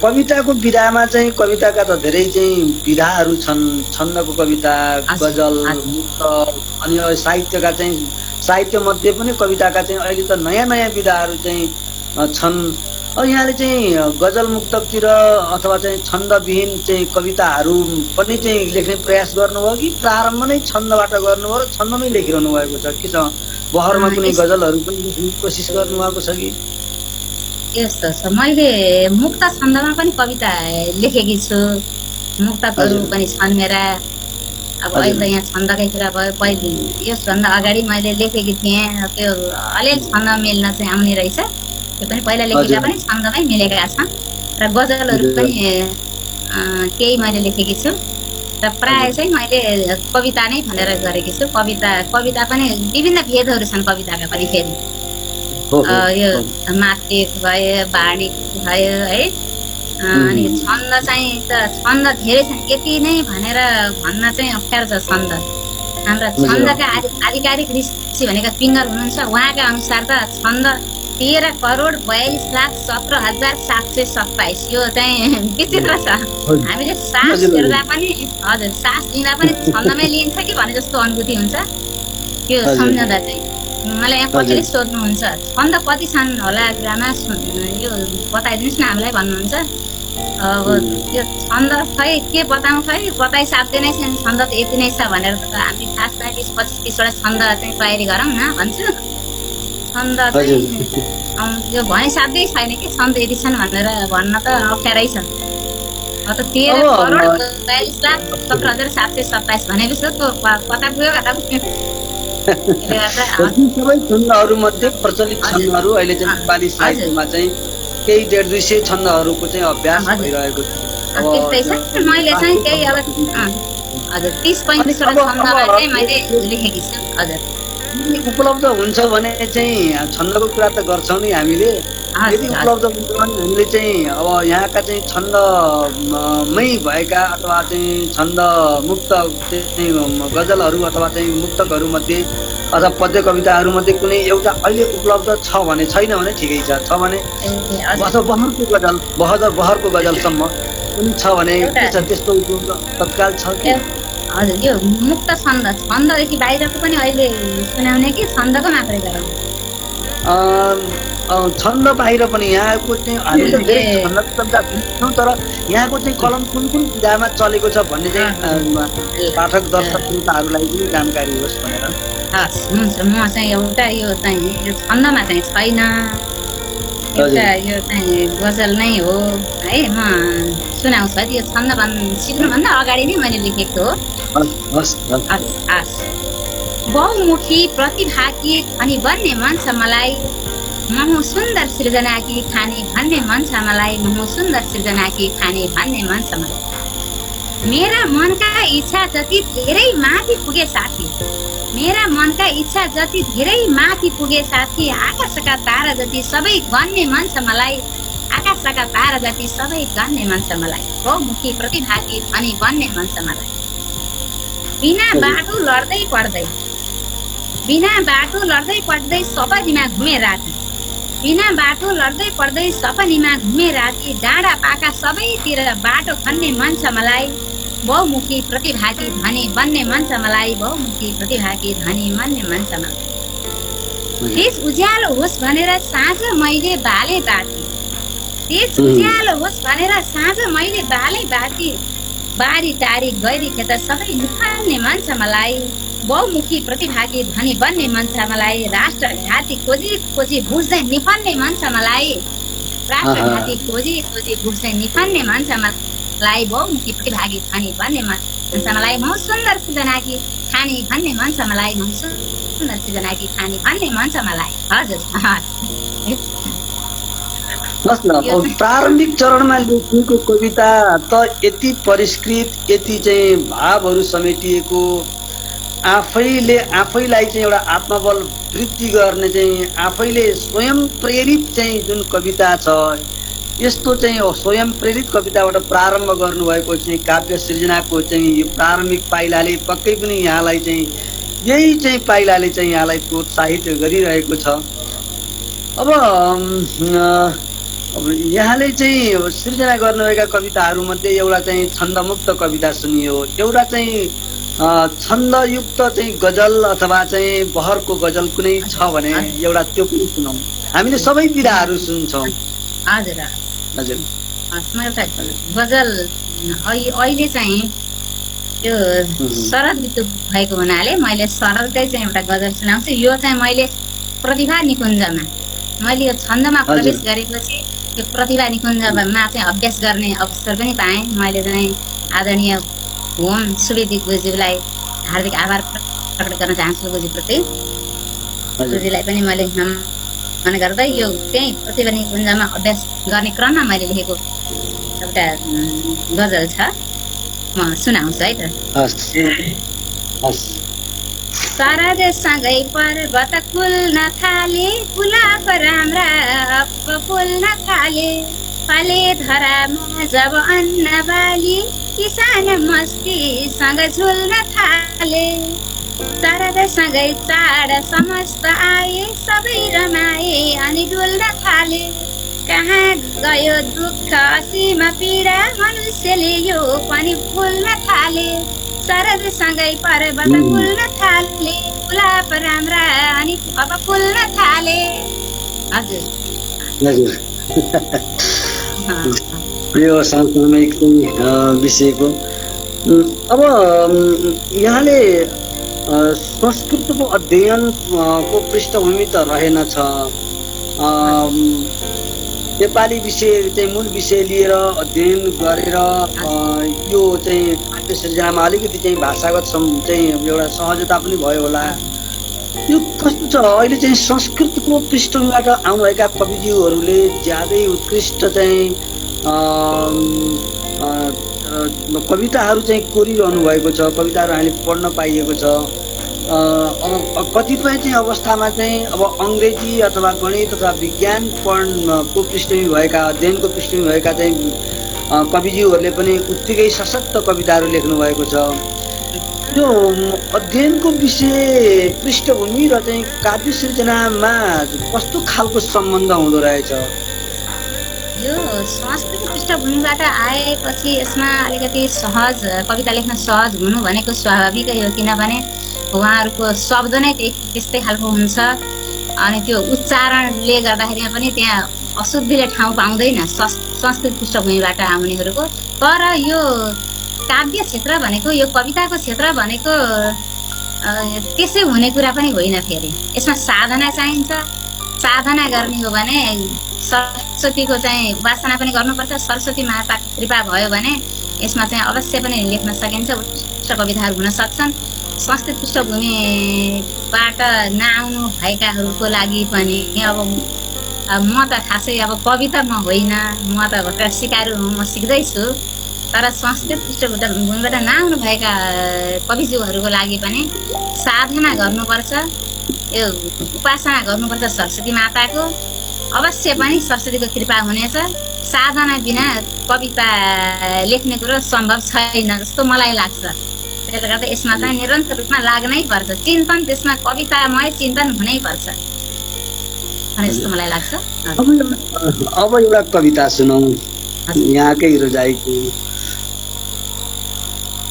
कविताको विधामा चाहिँ कविताका त धेरै चाहिँ विधाहरू छन्, छन्दको कविता, गजल, मुक्त, अनि साहित्यका चाहिँ साहित्य मध्ये पनि कविताका चाहिँ अहिले त नयाँ नयाँ विधाहरू चाहिँ छन्। यहाँले चाहिँ गजल मुक्तकतिर अथवा चाहिँ छन्दविहीन चाहिँ कविताहरू पनि चाहिँ लेख्ने प्रयास गर्नुभयो कि प्रारम्भ नै छन्दबाट गर्नुभयो र छन्दमै लेखिरहनु भएको छ के छ? बहरमा कुनै गजलहरू पनि लेख्ने कोसिस गर्नुभएको छ कि? यस्तो छ, मैले मुक्त छन्दमा पनि कविता लेखेकी छु, मुक्तकहरू पनि छन् मेरा। अब अहिले त यहाँ छन्दकै कुरा भयो, पहिले यसभन्दा अगाडि मैले लेखेकी थिएँ, त्यो अलिअलि छन्द मिल्न चाहिँ आउने रहेछ, त्यो पनि पहिला लेखेका पनि छन्दमै मिलेका छन्। र गजलहरू पनि केही मैले लेखेकी छु र प्राय चाहिँ मैले कविता नै भनेर गरेकी छु। कविता पनि विभिन्न भेदहरू छन् कविताका पनि फेरि, यो मात्रिक भयो, वार्णिक भयो है। अनि छन्द चाहिँ त छन्द धेरै छन्, यति नै भनेर भन्न चाहिँ अप्ठ्यारो छ छन्द। हाम्रा छन्दका आधिकारिक ऋषि भनेका पिङ्गर हुनुहुन्छ, उहाँका अनुसार त छन्द 13,42,17,727। यो चाहिँ विचित्र छ। हामीले सास हेर्दा पनि, हजुर, सास लिँदा पनि छन्दमै लिइन्छ कि भने जस्तो अनुभूति हुन्छ। त्यो सम्झँदा चाहिँ मलाई यहाँ कतिले सोध्नुहुन्छ छन्द कति छन् होला ग्राममा, यो बताइदिनुहोस् न हामीलाई भन्नुहुन्छ। अब त्यो छन्द खै के बताउँ, खै बताइसाध्य नै छैन, छन्द त यति नै छ भनेर त हामी खास 35-25-30वटा छन्द चाहिँ तयारी गरौँ न भन्छु। छन्द चाहिँ यो भनिसाध्यै छैन कि छन्द यति छन् भनेर भन्न त अप्ठ्यारै छ। अब त 13,42,17,727 भनेपछि त कता पुग्यो कता पुग्यो। सबै छन्दहरू मध्ये प्रचलित छन्दहरू अहिले चाहिँ नेपाली साहित्यमा चाहिँ केही 150-200 छन्दहरूको चाहिँ अभ्यास भइरहेको छ। मैले चाहिँ त्यही अब हजुर 30-35वटा छन्दमा चाहिँ मैले लेखेकी छु। हजुर उपलब्ध हुन्छ भने चाहिँ छन्दको कुरा त गर्छौँ नि हामीले, यदि उपलब्ध हुन्छ भने हामीले चाहिँ अब यहाँका चाहिँ छन्दमै भएका अथवा चाहिँ छन्द मुक्त चाहिँ गजलहरू अथवा चाहिँ मुक्तकहरू मध्ये अथवा पद्य कविताहरू मध्ये कुनै एउटा अहिले उपलब्ध छ भने, छैन भने ठिकै छ, छ भने अथवा बहरको गजलसम्म कुनै छ भने के छ त्यस्तो उपलब्ध तत्काल छ कि? हजुर, यो मुक्त छन्ददेखि बाहिरको पनि अहिले सुनाउने कि छन्दको मात्रै गराउने? छन्द बाहिर पनि यहाँको चाहिँ हामी त धेरै छन्दको कविता सुन्छौँ, तर यहाँको चाहिँ कलम कुन विधामा चलेको छ भन्ने चाहिँ पाठक दर्शक श्रोताहरूलाई पनि जानकारी होस् भनेर। हस्, हुन्छ। म चाहिँ एउटा यो चाहिँ छन्दमा चाहिँ छैन, एउटा यो चाहिँ गजल नै हो है। म सुनाउँछु है, यो छन्द सिक्नुभन्दा अगाडि नै मैले लेखेको हो। बहुमुखी प्रतिभाकी अनि बन्ने मन छ मलाई, महु सुन्दर सृजना कि खाने भन्ने मन छ मलाई, महु सुन्दर सृजना कि खाने भन्ने मन छ मलाई। मेरा मनका इच्छा जति धेरै माथि पुगे साथी, मेरा मनका इच्छा जति धेरै माथि पुगे साथी, आकाशका तारा जति सबै गन्ने मन छ मलाई, आकाशका तारा जति सबै गन्ने मन छ मलाई। बहुमुखी प्रतिभाकी अनि बन्ने मन छ मलाई। बिना बाटो लड्दै पढ्दै सपनीमा घुमे राति, बिना बाटो लड्दै पढ्दै सपनीमा घुमे राति, डाँडा पाका सबैतिर बाटो खन्ने मन छ मलाई। बहुमुखी प्रतिभाकी धनी बन्ने मन छ मलाई, बहुमुखी प्रतिभाकी धनी बन्ने मन छ मलाई। देश उज्यालो होस् भनेर साँझ मैले बाले बाटी, देश उज्यालो होस् भनेर साँझ मैले बाले बाटी, बारी टारी गैरी खेत सबै निफाल्ने मन छ मलाई। बहुमुखी प्रतिभागी धनी बन्ने मन छ मलाई। राष्ट्र घाती खोजी खोजी बुझ्दै निफाल्ने मन छ मलाई, राष्ट्र घाती खोजी खोजी बुझ्दै निफाल्ने मन छ मलाई। बहुमुखी प्रतिभागी धनी बन्ने मन भन्छ मलाई म सुन्दर सृजना कि खानी भन्ने मन छ मलाई म सुन्दर सृजना कि खानी भन्ने मन छ मलाई। हजुर हस् न, अब प्रारम्भिक चरणमा लेखिएको कविता त यति परिष्कृत, यति चाहिँ भावहरू समेटिएको, आफैलाई चाहिँ एउटा आत्मबल वृद्धि गर्ने चाहिँ आफैले स्वयं प्रेरित चाहिँ जुन कविता छ, यस्तो चाहिँ स्वयं प्रेरित कविताबाट प्रारम्भ गर्नुभएको चाहिँ काव्य सृजनाको चाहिँ यो प्रारम्भिक पाइलाले पक्कै पनि यहाँलाई चाहिँ यही चाहिँ पाइलाले चाहिँ यहाँलाई प्रोत्साहित गरिरहेको छ। अब यहाँले चाहिँ सृजना गर्नुभएका कविताहरूमध्ये एउटा चाहिँ छन्दमुक्त कविता सुनियो, एउटा चाहिँ छन्दयुक्त चाहिँ गजल अथवा चाहिँ बहरको गजल कुनै छ भने एउटा त्यो पनि सुनौँ। हामीले सबै विधाहरू सुन्छौँ। हजुर हजुर, म एउटा गजल अहिले चाहिँ यो शरद ऋतु भएको हुनाले मैले शरदकै चाहिँ एउटा गजल सुनाउँछु। यो चाहिँ मैले प्रतिभा निकुञ्जमा मैले यो छन्दमा प्रवेश गरेपछि यो प्रतिभा निकुञ्जमा चाहिँ अभ्यास गर्ने अवसर पनि पाएँ। मैले चाहिँ आदरणीय होम सुवेदी गुरुज्यूलाई हार्दिक आभार प्रकट गर्न चाहन्छु। गुरुजीप्रति गुरुजीलाई पनि मैले नमन गर्दै यो त्यही प्रतिभा निकुञ्जमा अभ्यास गर्ने क्रममा मैले लेखेको एउटा गजल छ, म सुनाउँछु है त। शरद सँगै पर्वत फुल्न थाले, गुलाब राम्रा फुल्न थाले, फले धरामा जब अन्न बाली, किसान मस्तीसँग झुल्न थाले। शरद सँगै चाड समस्त आए, सबै रमाए अनि डुल्न थाले। कहाँ गयो दुःख असीम पीडा, मनुष्यले यो पनि भुल्न थाले। शरद सँगै पर्वत फुल्न थाले, गुलाब राम्रा अनि अब फुल्न थाले। हजुर यो समसामयिक विषयको। अब यहाँले संस्कृतको अध्ययनको पृष्ठभूमि त रहेनछ, नेपाली विषय चाहिँ मूल विषय लिएर अध्ययन गरेर यो चाहिँ काव्य सृजनामा अलिकति चाहिँ भाषागत चाहिँ एउटा सहजता पनि भयो होला। यो कस्तो छ, अहिले चाहिँ संस्कृतको पृष्ठभूमिबाट आउनुभएका कविज्यूहरूले ज्यादै उत्कृष्ट चाहिँ कविताहरू चाहिँ कोरिरहनु भएको छ, कविताहरू हामीले पढ्न पाइएको छ। अब कतिपय चाहिँ अवस्थामा चाहिँ अब अङ्ग्रेजी अथवा गणित अथवा विज्ञान पढ्नको पृष्ठभूमि भएका, अध्ययनको पृष्ठभूमि भएका चाहिँ कविज्यूहरूले पनि उत्तिकै सशक्त कविताहरू लेख्नु भएको छ। यो अध्ययनको विषय पृष्ठभूमि र चाहिँ काव्य सृजनामा कस्तो खालको सम्बन्ध हुँदो रहेछ? यो संस्कृत पृष्ठभूमिबाट आएपछि यसमा अलिकति सहज कविता लेख्न सहज हुनु भनेको स्वाभाविकै हो, किनभने उहाँहरूको शब्द नै त्यस्तै खालको हुन्छ। अनि त्यो उच्चारणले गर्दाखेरि पनि त्यहाँ अशुद्धिले ठाउँ पाउँदैन संस्कृत पृष्ठभूमिबाट आउनेहरूको। तर यो काव्य क्षेत्र भनेको, यो कविताको क्षेत्र भनेको त्यसै हुने कुरा पनि होइन। फेरि यसमा साधना चाहिन्छ। साधना गर्ने हो भने सरस्वतीको चाहिँ उपासना पनि गर्नुपर्छ। सरस्वती माताको कृपा भयो भने यसमा चाहिँ अवश्य पनि लेख्न सकिन्छ, उत्कृष्ट कविताहरू हुन सक्छन्। संस्कृत पृष्ठभूमिबाट नआउनु भएकाहरूको लागि पनि अब म त खासै अब कविता म होइन, म त भर्खर सिकारु हुँ, म सिक्दैछु। तर संस्कृत पृष्ठभूमिबाट नआउनु भएका कविज्यूहरूको लागि पनि साधना गर्नुपर्छ, यो उपासना गर्नुपर्छ सरस्वती माताको। अवश्य पनि सरस्वतीको कृपा हुनेछ। साधना बिना कविता लेख्ने कुरो सम्भव छैन जस्तो मलाई लाग्छ। त्यसले गर्दा यसमा चाहिँ निरन्तर रूपमा लाग्नै पर्छ, चिन्तन त्यसमा कवितामय चिन्तन हुनै पर्छ जस्तो मलाई लाग्छ। अब एउटा कविता सुनौ यहाँकै रोजाइको।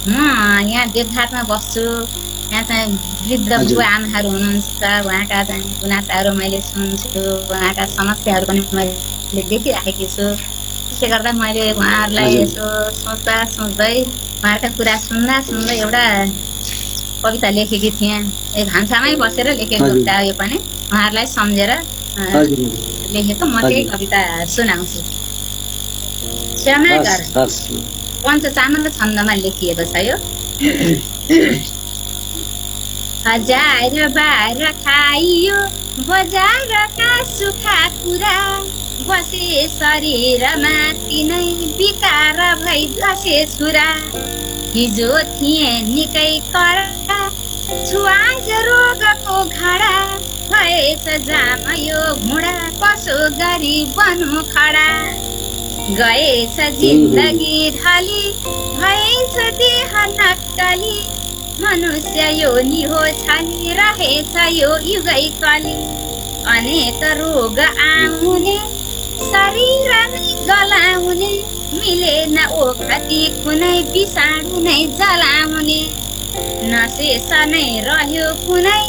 म यहाँ देवघाटमा बस्छु। यहाँ चाहिँ वृद्ध बुवा आमाहरू हुनुहुन्छ, उहाँका चाहिँ गुनासाहरू मैले सुन्छु, उहाँका समस्याहरू पनि मैले देखिराखेकी छु। त्यसले गर्दा मैले उहाँहरूलाई यसो सोच्दै उहाँका कुरा सुन्दा एउटा कविता लेखेकी थिएँ। यो भान्सामै बसेर लेखेको कविता हो। यो पनि उहाँहरूलाई सम्झेर लेखेको म त्यही कविता सुनाउँछु। क्षमा गर पञ्चचामल छन्दमा लेखिएको छ यो। हजार बार खाइयो बजारका सुखा कुरा, बसे शरीरमा तिनै विकार भई बसे छुरा। हिजो थिए निकै कडा, छुआज रोगको घडा, भएछ जाम यो घुँडा, कसो गरी बनु खडा। गएछ जिन्दगी ढली, भएछ देह नक्कली, मनुष्य योनि हो छली, रहेछ यो युगै कली। अनेक रोग आउने, शरीर नै गलाउने, मिलेन ओखती कुनै, विषाणु नै जलाउने। नशेष नै रह्यो कुनै,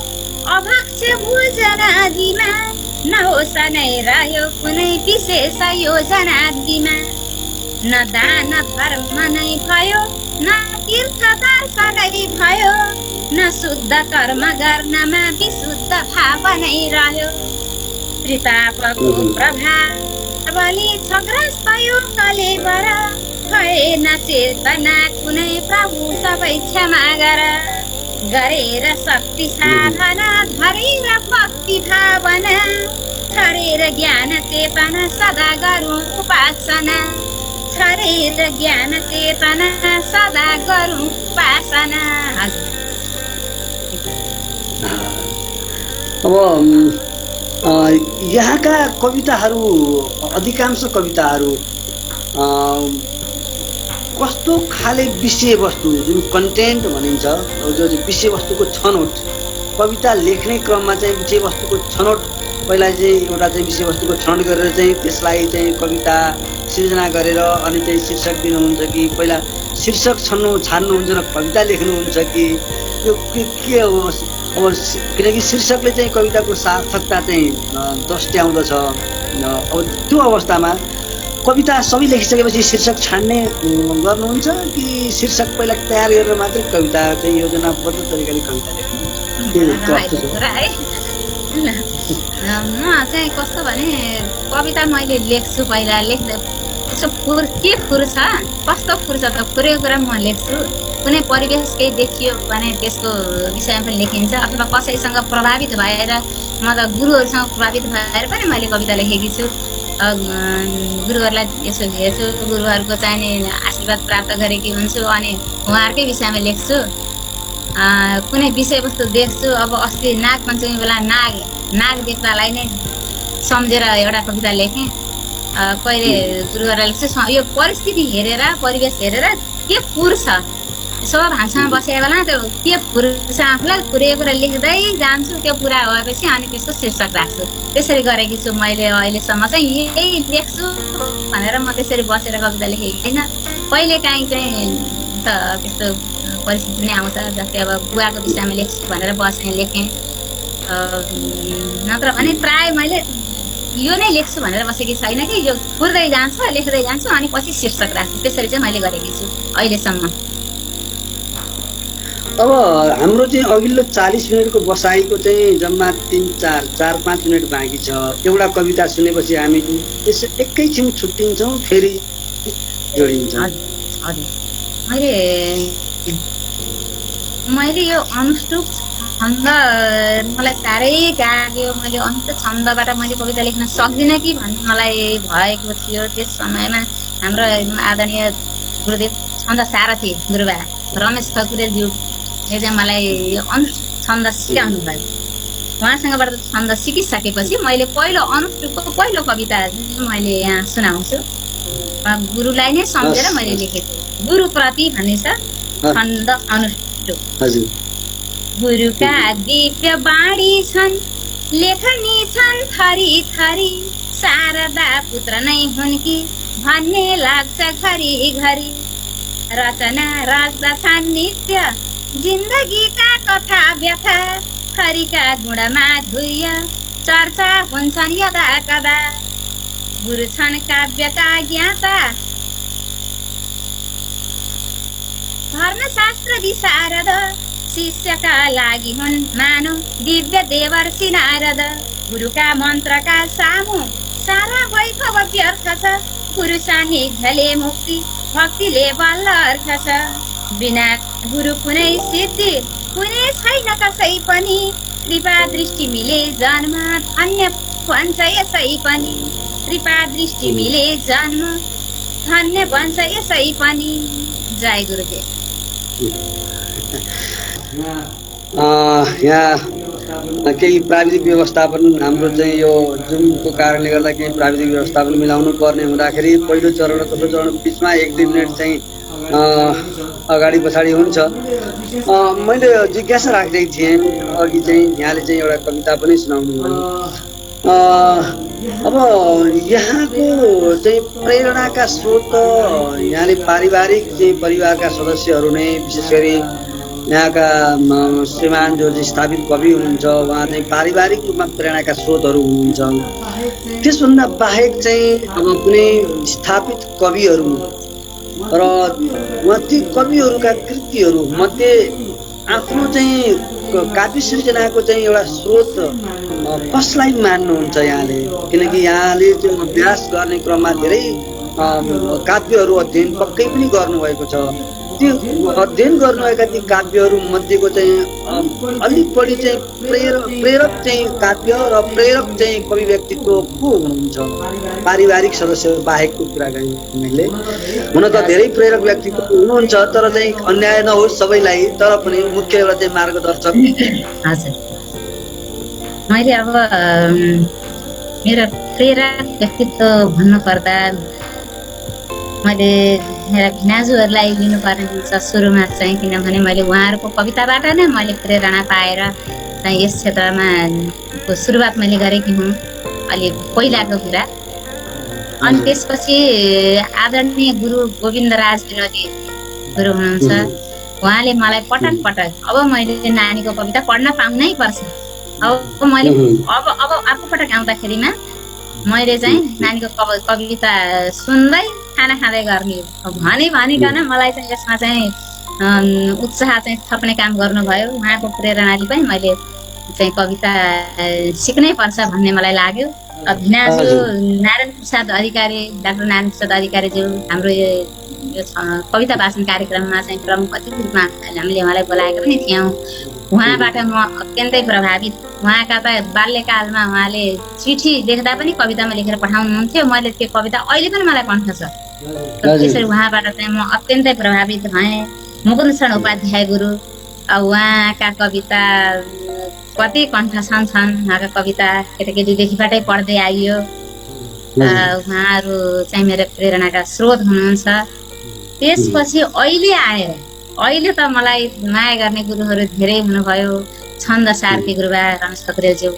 अभक्ष भोजन आदिमा, नहोस नै रह्यो कुनै, विशेष योजना आदिमा। न दान धर्म नै भयो, न तीर्थ दर्शनै भयो, न शुद्ध कर्म गर्नमा विशुद्ध भाव नै रह्यो। त्रितापको प्रभावले छग्रस्त यो कलेवर, भएन चेतना कुनै, प्रभु सबै क्षमा गर। गरेर शक्ति साधना, धरेर भक्ति भावना, छरेर ज्ञान चेतना, सदा गरौँ उपासना। छरेर ज्ञान चेतना, सदा गरौँ उपासना। अब यहाँका कविताहरू, अधिकांश कविताहरू कस्तो खाले विषयवस्तु, जुन कन्टेन्ट भनिन्छ, जो विषयवस्तुको छनौट, कविता लेख्ने क्रममा चाहिँ विषयवस्तुको छनौट, पहिला चाहिँ एउटा चाहिँ विषयवस्तुको छनौट गरेर चाहिँ त्यसलाई चाहिँ कविता सिर्जना गरेर अनि चाहिँ शीर्षक दिनुहुन्छ कि पहिला शीर्षक छान्नुहुन्छ र कविता लेख्नुहुन्छ कि यो के हो? अब किनकि शीर्षकले चाहिँ कविताको सार्थकता चाहिँ दस्ट्याउँदछ। अब त्यो अवस्थामा कविता सबै लेखिसकेपछि शीर्षक छान्ने गर्नुहुन्छ कि शीर्षक पहिला तयार गरेर मात्रै कविता चाहिँ योजनाबद्ध तरिकाले कविता लेख्नुहुन्छ? म चाहिँ कस्तो भने कविता मैले लेख्छु, पहिला लेख्दा यसो के फुर्छ, कस्तो फुर्छ त, फुरेको कुरा म लेख्छु। कुनै परिवेश केही देखियो भने त्यसको विषयमा पनि लेखिन्छ, अथवा कसैसँग प्रभावित भएर, म त गुरुहरूसँग प्रभावित भएर पनि मैले कविता लेखेकी छु। गुरुहरूलाई यसो हेर्छु, गुरुहरूको चाहिने आशीर्वाद प्राप्त गरेकी हुन्छु अनि उहाँहरूकै विषयमा लेख्छु। कुनै विषयवस्तु देख्छु, अब अस्ति नाग पञ्चमी बेला नाग देख्दालाई नै सम्झेर एउटा कविता लेखेँ। कहिले गुरुहरूलाई लेख्छु, यो परिस्थिति हेरेर, परिवेश हेरेर के फुर्छ, यसो भान्सामा बसेको बेला त्यो के फुर्छ आफूलाई, फुरेको कुरा लेख्दै जान्छु। त्यो पुरा भएपछि अनि त्यसको शीर्षक राख्छु। त्यसरी गरेकी छु मैले अहिलेसम्म। चाहिँ यही लेख्छु भनेर म त्यसरी बसेर कविता लेखेकी छैन। कहिले काहीँ चाहिँ त त्यस्तो परिस्थिति नै आउँछ, जस्तै अब बुवाको विषयमा लेख्छु भनेर बसेँ, लेखेँ। नत्र भने प्राय मैले यो नै लेख्छु भनेर बसेकी छैन कि यो फुर्दै जान्छ, लेख्दै जान्छु अनि पछि शीर्षक राख्छु। त्यसरी चाहिँ मैले गरेकी छु अहिलेसम्म। अब हाम्रो चाहिँ अघिल्लो 40 मिनटको बसाइको चाहिँ जम्मा 4-5 मिनट बाँकी छ। एउटा कविता सुनेपछि हामी त्यसै एकैछिन छुट्टिन्छौँ, फेरि जोडिन्छौँ। मैले यो अनुष्टुप छन्द मलाई साह्रै गाग्यो। मैले अन्त छन्दबाट मैले कविता लेख्न सक्दिनँ कि भन्ने मलाई भएको थियो। त्यस समयमा हाम्रो आदरणीय गुरुदेव छन्द सारथी गुरुबा रमेश खकुरेलज्यू चाहिँ मलाई यो छन्द सिकाउनु भयो। उहाँसँगबाट छन्द सिकिसकेपछि मैले पहिलो अनुष्टुपको पहिलो कविता मैले यहाँ सुनाउँछु। गुरुलाई नै सम्झेर मैले लेखेको गुरुप्रति भन्ने छ छन्द अनुष्टुप। गुरुका दिव्य बाणी छन्, लेखनी छन् थरी थरी, शारदा पुत्र नै हुन् कि भन्ने लाग्छ घरि घरि। रचना रच्दछन् नित्य जिन्दगीका कथा व्यथा, खरीका गुणमा धुय चर्चा हुन्छन् यदा कदा। गुरु छन् काव्यका ज्ञाता, धर्मशास्त्र विशारद, शिष्यका लागि हुन् मानव दिव्य देवर्षि नारद। गुरुका मन्त्रका सामु सारा वैभव व्यर्थ छ, गुरु सान्निध्यले मुक्ति भक्तिले बल्ल अर्थ छ। बिना गुरु कुनै सिद्धि कुनै छैन कसै पनि, कृपा दृष्टि मिले जन्म धन्य भन्छ यसै पनि, कृपा दृष्टि मिले जन्म धन्य भन्छ यसै पनि। जय गुरुदेव। यहाँ केही प्राविधिक व्यवस्थापन हाम्रो चाहिँ यो जुमको कारणले गर्दा केही प्राविधिक व्यवस्थापन मिलाउनु पर्ने हुँदाखेरि पहिलो चरण र दोस्रो चरण बिचमा 1-2 मिनट चाहिँ अगाडि पछाडि हुन्छ। मैले जिज्ञासा राखेको थिएँ अघि चाहिँ यहाँले चाहिँ एउटा कविता पनि सुनाउनु भयो। अब यहाँको चाहिँ प्रेरणाका स्रोत यहाँले पारिवारिक चाहिँ परिवारका सदस्यहरू नै, विशेष गरी यहाँका श्रीमान जो चाहिँ स्थापित कवि हुनुहुन्छ उहाँ चाहिँ पारिवारिक रूपमा प्रेरणाका स्रोतहरू हुनुहुन्छ। त्यसभन्दा बाहेक चाहिँ अब कुनै स्थापित कविहरू र उहाँ ती कविहरूका कृतिहरू मध्ये आफ्नो चाहिँ काव्य सृजनाको चाहिँ एउटा स्रोत कसलाई मान्नुहुन्छ यहाँले? किनकि यहाँले चाहिँ अभ्यास गर्ने क्रममा धेरै काव्यहरू अध्ययन पक्कै पनि गर्नुभएको छ। त्यो अध्ययन गर्नुभएका ती काव्यहरू मध्येको चाहिँ अलिक बढी चाहिँ प्रेरक चाहिँ काव्य र प्रेरक चाहिँ कवि व्यक्तित्व को हुनुहुन्छ? पारिवारिक सदस्य बाहेकको कुरा गरेँ मैले। हुन त धेरै प्रेरक व्यक्तित्व हुनुहुन्छ, तर चाहिँ अन्याय नहोस् सबैलाई, तर पनि मुख्य एउटा चाहिँ मार्गदर्शक। हजुर, मैले अब मेरो प्रेरक व्यक्तित्व भन्नुपर्दा मैले मेरा भिनाजुहरूलाई लिनुपर्ने हुन्छ सुरुमा चाहिँ, किनभने मैले उहाँहरूको कविताबाट नै मैले प्रेरणा पाएर चाहिँ यस क्षेत्रमा सुरुवात मैले गरेकी हुँ अलि पहिलाको कुरा। अनि त्यसपछि आदरणीय गुरु गोविन्दराज विनोदी गुरु हुनुहुन्छ, उहाँले मलाई पटक पटक अब मैले नानीको कविता पढ्न पाउनै पर्छ, अब मैले अब अर्को पटक आउँदाखेरिमा मैले चाहिँ नानीको कविता सुन्दै खाना खाँदै गर्ने भनिकन मलाई चाहिँ यसमा चाहिँ उत्साह चाहिँ थप्ने काम गर्नुभयो। उहाँको प्रेरणाले पनि मैले चाहिँ कविता सिक्नै पर्छ भन्ने मलाई लाग्यो। भिनाजु नारायण प्रसाद अधिकारी, डाक्टर नारायण प्रसाद अधिकारीज्यू हाम्रो यो कविता वाचन कार्यक्रममा चाहिँ प्रमुख अतिथि रूपमा हामीले उहाँलाई बोलाएका पनि थियौँ। उहाँबाट म अत्यन्तै प्रभावित। उहाँका त बाल्यकालमा उहाँले चिठी लेख्दा पनि कवितामा लेखेर पठाउनुहुन्थ्यो। मैले त्यो कविता अहिले पनि मलाई कण्ठ छ। त्यसरी उहाँबाट चाहिँ म अत्यन्तै प्रभावित भएँ। मुकुन्द शरण उपाध्याय गुरु, उहाँका कविता कति कण्ठछन् छन्। उहाँका कविता केटाकेटीदेखिबाटै पढ्दै आइयो। उहाँहरू चाहिँ मेरो प्रेरणाका स्रोत हुनुहुन्छ। त्यसपछि अहिले आएर अहिले त मलाई माया गर्ने गुरुहरू धेरै हुनुभयो। छन्द सार्थी गुरुबा रमेश खत्रेज्यू,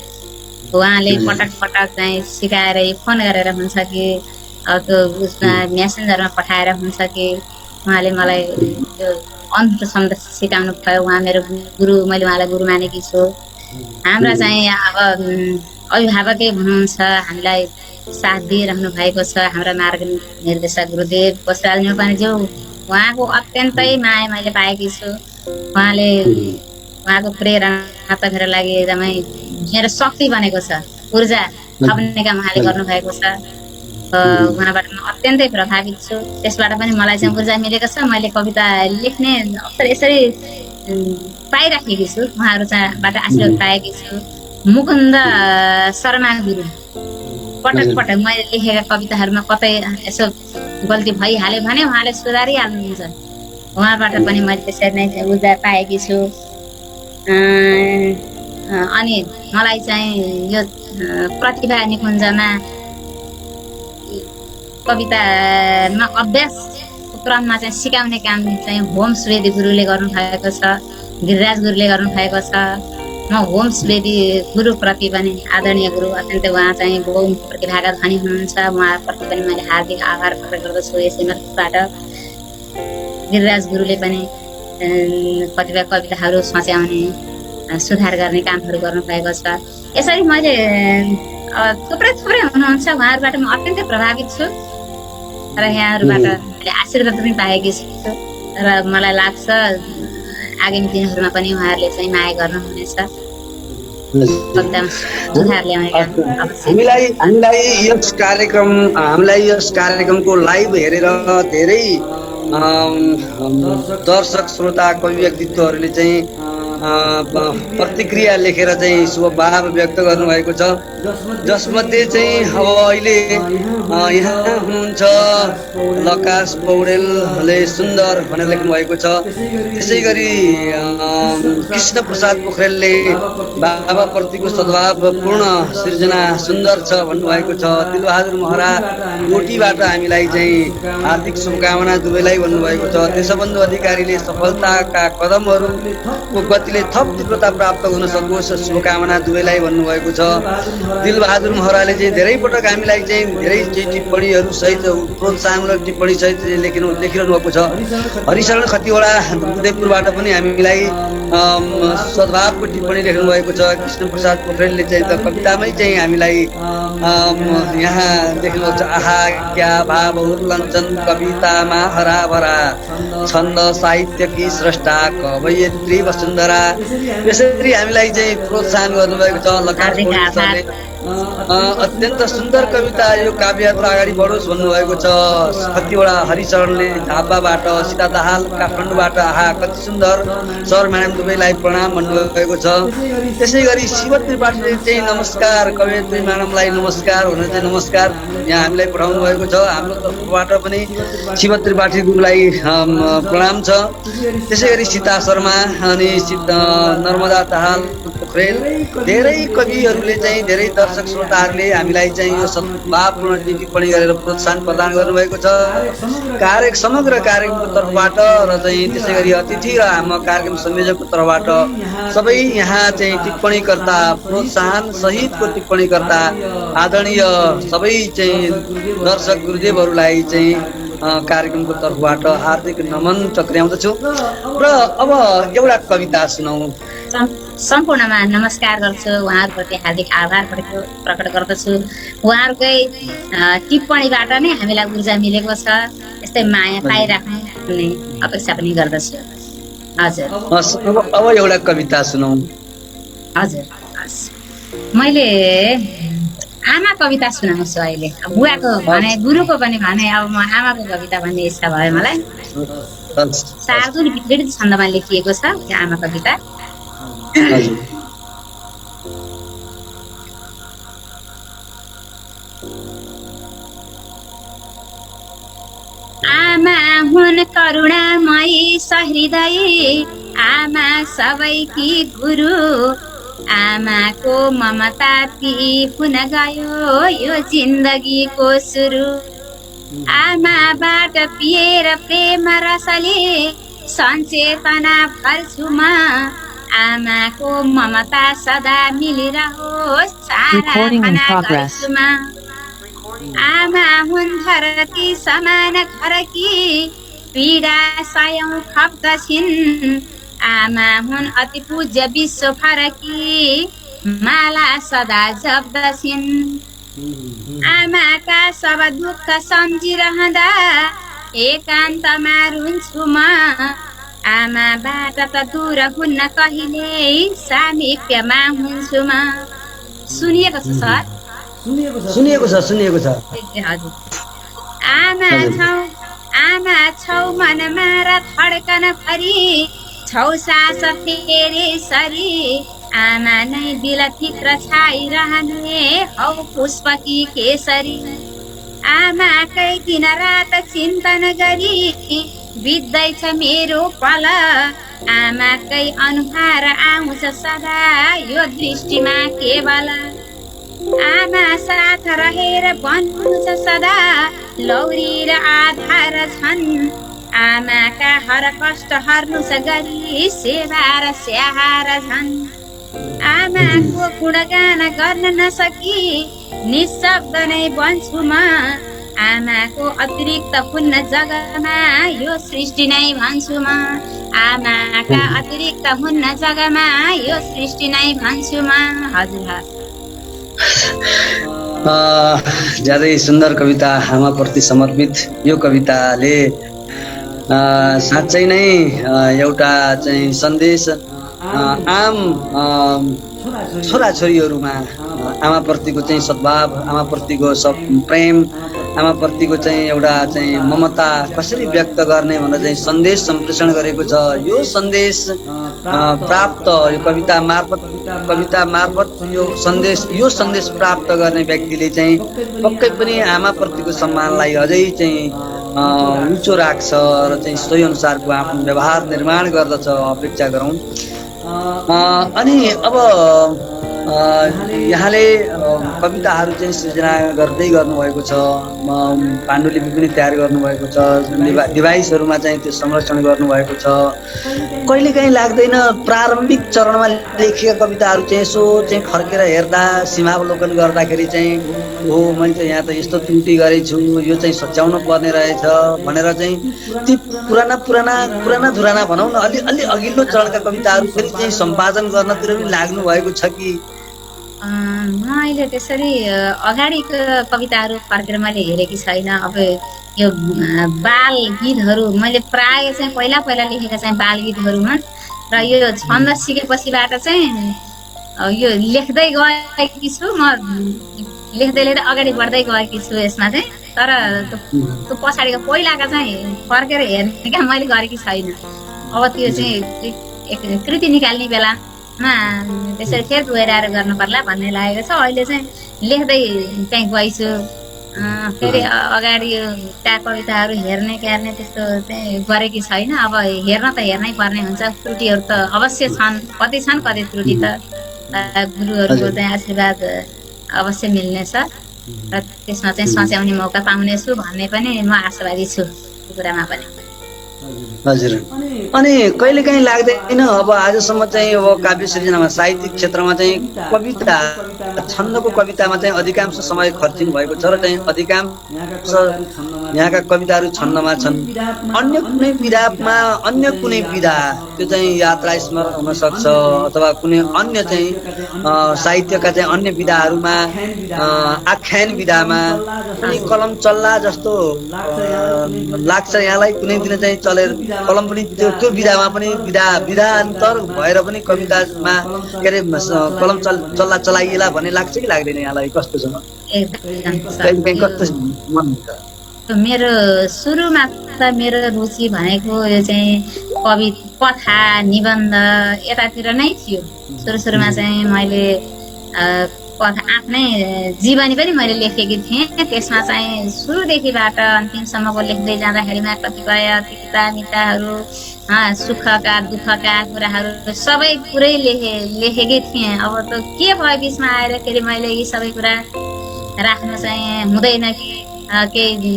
उहाँले पटक पटक चाहिँ सिकाएर फोन गरेर हुन्छ कि त्यो उसमा मेसेन्जरमा पठाएर हुन्छ कि उहाँले मलाई त्यो अन्त शब्द सिकाउनु भयो। उहाँ मेरो गुरु, मैले उहाँलाई गुरु मानेकी छु। हाम्रा चाहिँ अब अभिभावकै हुनुहुन्छ, हामीलाई साथ दिइरहनु भएको छ हाम्रो मार्ग निर्देशक गुरुदेव कोषराज नेपालीज्यू, उहाँको अत्यन्तै माया मैले पाएकी छु। उहाँले उहाँको प्रेरणा त मेरो लागि एकदमै मेरो शक्ति बनेको छ, ऊर्जा थप्ने काम उहाँले गर्नुभएको छ। उहाँबाट म अत्यन्तै प्रभावित छु। त्यसबाट पनि मलाई चाहिँ ऊर्जा मिलेको छ। मैले कविता लेख्ने अवसर यसरी पाइराखेकी छु, उहाँहरू चाहिँबाट आशीर्वाद पाएकी छु। मुकुन्द शर्मा गुरु, पटक पटक मैले लेखेका कविताहरूमा कतै यसो गल्ती भइहाल्यो भने उहाँले सुधारिहाल्नुहुन्छ। उहाँबाट पनि मैले त्यसरी नै ऊर्जा पाएकी छु। अनि मलाई चाहिँ यो प्रतिभा निकुञ्जमा कवितामा अभ्यासको क्रममा चाहिँ सिकाउने काम चाहिँ होम सुवेदी गुरुले गर्नुभएको छ, गिरिराज गुरुले गर्नुभएको छ। म होम सुवेदी गुरुप्रति पनि आदरणीय गुरु, अत्यन्तै उहाँ चाहिँ बहु प्रतिभाका धनी हुनुहुन्छ। उहाँप्रति पनि मैले हार्दिक आभार प्रकट गर्दछु यसै मार्फतबाट। गिरिराज गुरुले पनि कतिपय कविताहरू सच्याउने, सुधार गर्ने कामहरू गर्नुभएको छ। यसरी मैले थुप्रै हुनुहुन्छ, उहाँहरूबाट म अत्यन्तै प्रभावित छु र यहाँहरूबाट मैले आशीर्वाद पनि पाएकी छु र मलाई लाग्छ आगामी दिनहरूमा पनि उहाँहरूले चाहिँ माया गर्नुहुनेछ। हामीलाई यस कार्यक्रमको लाइभ हेरेर धेरै दर्शक श्रोता कवि व्यक्तित्वहरूले चाहिँ प्रतिक्रिया लेखेर चाहिँ शुभभाव व्यक्त गर्नुभएको छ, जसमध्ये चाहिँ अब अहिले यहाँ हुनुहुन्छ लकाश पौडेलले सुन्दर भनेर लेख्नुभएको छ। त्यसै गरी कृष्ण प्रसाद पोखरेलले बाबाप्रतिको सद्भावपूर्ण सृजना सुन्दर छ भन्नुभएको छ। दिलबहादुर महरा कोटीबाट हामीलाई चाहिँ हार्दिक शुभकामना दुवैलाई भन्नुभएको छ। देशबन्धु अधिकारीले सफलताका कदमहरूको गतिले थप तीव्रता प्राप्त हुन सकोस् शुभकामना दुवैलाई भन्नुभएको छ। दिलबहादुर महराले चाहिँ धेरै पटक हामीलाई चाहिँ धेरै टिप्पणीहरू सहित प्रोत्साहनमूलक टिप्पणी सहित लेखिरहनु भएको छ। हरिशरण खतिवडा उदयपुरबाट पनि हामीलाई सद्भावको टिप्पणी लेख्नु भएको छ। कृष्ण प्रसाद पोखरेलले चाहिँ त कवितामै चाहिँ हामीलाई यहाँ लेख्नुभएको छ, आहा क्या भाव उर्लन्छन् कवितामा हराभरा, छन्द साहित्यकी स्रष्टा कवयित्री वसुन्धरा। यसरी हामीलाई चाहिँ प्रोत्साहन गर्नुभएको छ। लकाश अत्यन्त सुन्दर कविता, यो काव्य यात्रा अगाडि बढोस् भन्नुभएको छ। कतिवटा हरिचरणले झापाबाट, सीता दाहाल काठमाडौँबाट आहा कति सुन्दर सर म्याडम दुवैलाई प्रणाम भन्नुभएको छ। त्यसै गरी शिव त्रिपाठीले चाहिँ नमस्कार कवयित्री म्याडमलाई नमस्कार भनेर चाहिँ नमस्कार यहाँ हामीलाई पठाउनु भएको छ। हाम्रो तर्फबाट पनि शिव त्रिपाठीलाई प्रणाम छ। त्यसै गरी सीता शर्मा अनि नर्मदा दाहाल पोखरेल धेरै कविहरूले चाहिँ धेरै दर्शक श्रोताहरूले हामीलाई चाहिँ यो सद्भावपूर्ण टिप्पणी गरेर प्रोत्साहन प्रदान गर्नुभएको छ। समग्र कार्यक्रमको तर्फबाट र चाहिँ त्यसै गरी अतिथि र हाम्रो कार्यक्रम संयोजकको तर्फबाट सबै यहाँ चाहिँ टिप्पणीकर्ता, प्रोत्साहन सहितको टिप्पणीकर्ता आदरणीय सबै चाहिँ दर्शक गुरुदेवहरूलाई चाहिँ कार्यक्रमको तर्फबाट हार्दिक नमन टक्र्याउँदछु। र अब एउटा कविता सुनाउँ। सम्पूर्णमा नमस्कार गर्छु, उहाँहरूप्रति हार्दिक आभार प्रकट गर्दछु। उहाँहरूकै टिप्पणीबाट नै हामीलाई ऊर्जा मिलेको छ, यस्तै माया पाइराख्ने भन्ने अपेक्षा पनि गर्दछु। हजुर अब एउटा कविता सुनाउँ। हजुर मैले आमा कविता सुनाउँछु अहिले। बुवाको भने गुरुको पनि भने अब म आमाको कविता भन्ने इच्छा भयो मलाई। शार्दुल विकृत छन्दमा लेखिएको छ त्यो आमा कविता। आमा हुन् करुणामयी सहृदय, आमा सबैकी गुरु, आमाको ममता ती हुन गयो यो जिन्दगीको सुरु। आमाबाट पिएर प्रेम रसले सञ्चेतना फल्छु म, आमाको ममता सदा मिलिरहोस् सारा खाना गर्छुमा। आमा हुन् धरती समान घरकी, पीडा सयौं खप्दछिन्, आमा हुन् अति पूज्य विश्व फरकी, माला सदा जप्दछिन्। आमाका सब दुःख सम्झिरहँदा एकान्तमा रुन्छु म, आमाबाट त दूर हुन्न कहिल्यै सामिप्यमा हुन्छु म। सुनिएको छ सर? सुनिएको छ। हजुर। आमा छौ मनमा र धड्कन भरि, छौ सास फेरि सरी, आमा नै दिल भित्र छाइरहने हौ पुष्पकी केसरी। आमाकै दिन रात चिन्तन गरी बित्दैछ मेरो पल, आमाकै अनुहार आउँछ सदा यो दृष्टिमा केवल। आमा साथ रहेर बन्नु छ सदा लौरी र आधार छन्, आमाका हर कष्ट हर्नु छ गरी सेवा र स्याहार छन्। आमाको गुणगान गर्न नसकी निशब्द नै बन्छु म, आमाको अतिरिक्त हुन्न जगमा यो सृष्टि नै भन्छु म। आमाका अतिरिक्त हुन्न जगमा यो सृष्टि नै भन्छु म। हजुर ज्यादै सुन्दर कविता आमाप्रति समर्पित यो कविताले साँच्चै नै एउटा चाहिँ सन्देश आम छोराछोरीहरूमा आमाप्रतिको चाहिँ सद्भाव, आमाप्रतिको सब प्रेम आमाप्रतिको चाहिँ एउटा चाहिँ ममता कसरी व्यक्त गर्ने भनेर चाहिँ सन्देश सम्प्रेषण गरेको छ। यो सन्देश प्राप्त यो कविता मार्फत यो सन्देश प्राप्त गर्ने व्यक्तिले चाहिँ पक्कै पनि आमाप्रतिको सम्मानलाई अझै चाहिँ उँचो राख्छ र चाहिँ सोही अनुसारको आफ्नो व्यवहार निर्माण गर्दछ, अपेक्षा गरौँ। अनि अब यहाँले कविताहरू चाहिँ सृजना गर्दै गर्नुभएको छ, पाण्डुलिपि पनि तयार गर्नुभएको छ, डिभाइसहरूमा चाहिँ त्यो संरक्षण गर्नुभएको छ। कहिलेकाहीँ लाग्दैन प्रारम्भिक चरणमा लेखिएका कविताहरू चाहिँ यसो चाहिँ फर्केर हेर्दा, सीमावलोकन गर्दाखेरि चाहिँ हो मैले चाहिँ यहाँ त यस्तो त्रुटि गरेछु, यो चाहिँ सच्याउनु पर्ने रहेछ भनेर चाहिँ ती पुराना धुराना भनौँ न अलि अघिल्लो चरणका कविताहरू फेरि चाहिँ सम्पादन गर्नतिर पनि लाग्नु भएको छ कि? मैले त्यसरी अगाडिको कविताहरू फर्केर मैले हेरेकी छैन। अब यो बाल गीतहरू मैले प्राय चाहिँ पहिला लेखेका चाहिँ बाल गीतहरू हुन् र यो छन्द सिकेपछिबाट चाहिँ यो लेख्दै गएकी छु, म लेख्दै अगाडि बढ्दै गएकी छु यसमा चाहिँ। तर त्यो पछाडिको पहिलाका चाहिँ फर्केर हेर्ने क्या मैले गरेकी छैन। अब त्यो चाहिँ कृति निकाल्ने बेलामा त्यसरी फेरि दोहोऱ्याएर गर्नु पर्ला भन्ने लागेको छ। अहिले चाहिँ लेख्दै चाहिँ गइछु, फेरि अगाडि त्या कविताहरू हेर्ने त्यस्तो चाहिँ गरेकी छैन। अब हेर्न त हेर्नै पर्ने हुन्छ, त्रुटिहरू त अवश्य छन्, कति त्रुटि त गुरुहरूको चाहिँ आशीर्वाद अवश्य मिल्नेछ र त्यसमा चाहिँ सच्याउने मौका पाउनेछु भन्ने पनि म आशावादी छु त्यो कुरामा पनि। हजुर, अनि कहिलेकाहीँ लाग्दैन अब आजसम्म चाहिँ अब काव्य सृजनामा साहित्यिक क्षेत्रमा चाहिँ कविता छन्दको कवितामा चाहिँ अधिकांश समय खर्चिनु भएको छ र चाहिँ अधिकांश यहाँका कविताहरू छन्दमा छन्। अन्य कुनै विधा त्यो चाहिँ यात्रा स्मरण हुन सक्छ अथवा कुनै अन्य चाहिँ साहित्यका चाहिँ अन्य विधाहरूमा, आख्यान विधामा कुनै कलम चल्ला जस्तो लाग्छ यहाँलाई? कुनै दिन चाहिँ चलेर कलम पनि त्यो विधामा पनि विधान्तर भएर पनि कवितामा के अरे कलम चलाइएला भन्ने लाग्छ कि लाग्दैन यहाँलाई? कस्तो छ? मेरो सुरुमा त मेरो रुचि भनेको यो चाहिँ कथा निबन्ध यतातिर नै थियो। सुरुमा चाहिँ मैले कथा आफ्नै जीवनी पनि मैले लेखेकी थिएँ। त्यसमा चाहिँ सुरुदेखिबाट अन्तिमसम्मको लेख्दै जाँदाखेरिमा कतिपय तिता मिताहरू, सुखका दुःखका कुराहरू सबै कुरै लेखेकै थिएँ। अब त के भयो बिचमा आएर फेरि मैले यी सबै कुरा राख्नु चाहिँ हुँदैन कि केही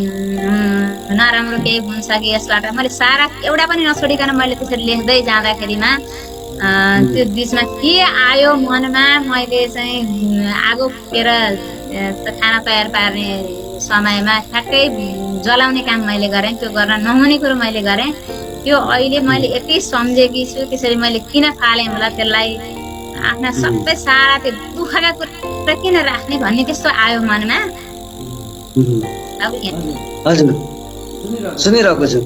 नराम्रो केही हुन्छ कि यसबाट मैले सारा एउटा पनि नछोडिकन मैले त्यसरी लेख्दै जाँदाखेरिमा त्यो बिचमा के आयो मनमा, मैले चाहिँ आगो फुकेर खाना तयार पार्ने समयमा ठ्याक्कै जलाउने काम मैले गरेँ। त्यो गर्न नहुने कुरो मैले गरेँ। त्यो अहिले मैले यति सम्झेकी छु त्यसरी मैले किन फालेँ होला त्यसलाई, आफ्ना सबै सारा त्यो दुःखका कुरा किन राख्ने भन्ने त्यस्तो आयो मनमा। हजुर, सुनिरहेको छु।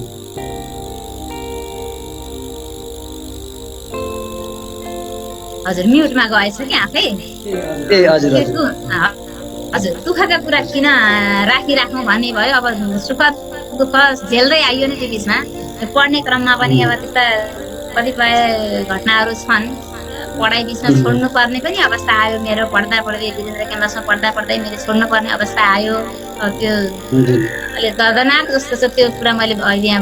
हजुर, म्युटमा गएछ कि आफै? हजुर, दुःखका कुरा किन राखिराख्नु भन्ने भयो। अब सुख दुःख झेल्दै आइयो नि त्यो बिचमा। पढ्ने क्रममा पनि अब त्यस्ता कतिपय घटनाहरू छन्, पढाइ बिचमा छोड्नु पर्ने पनि अवस्था आयो मेरो। पढ्दै वीरेन्द्र क्याम्पसमा पढ्दै मैले छोड्नु पर्ने अवस्था आयो। त्यो अलि दर्दनाक जस्तो छ त्यो कुरा। मैले अहिले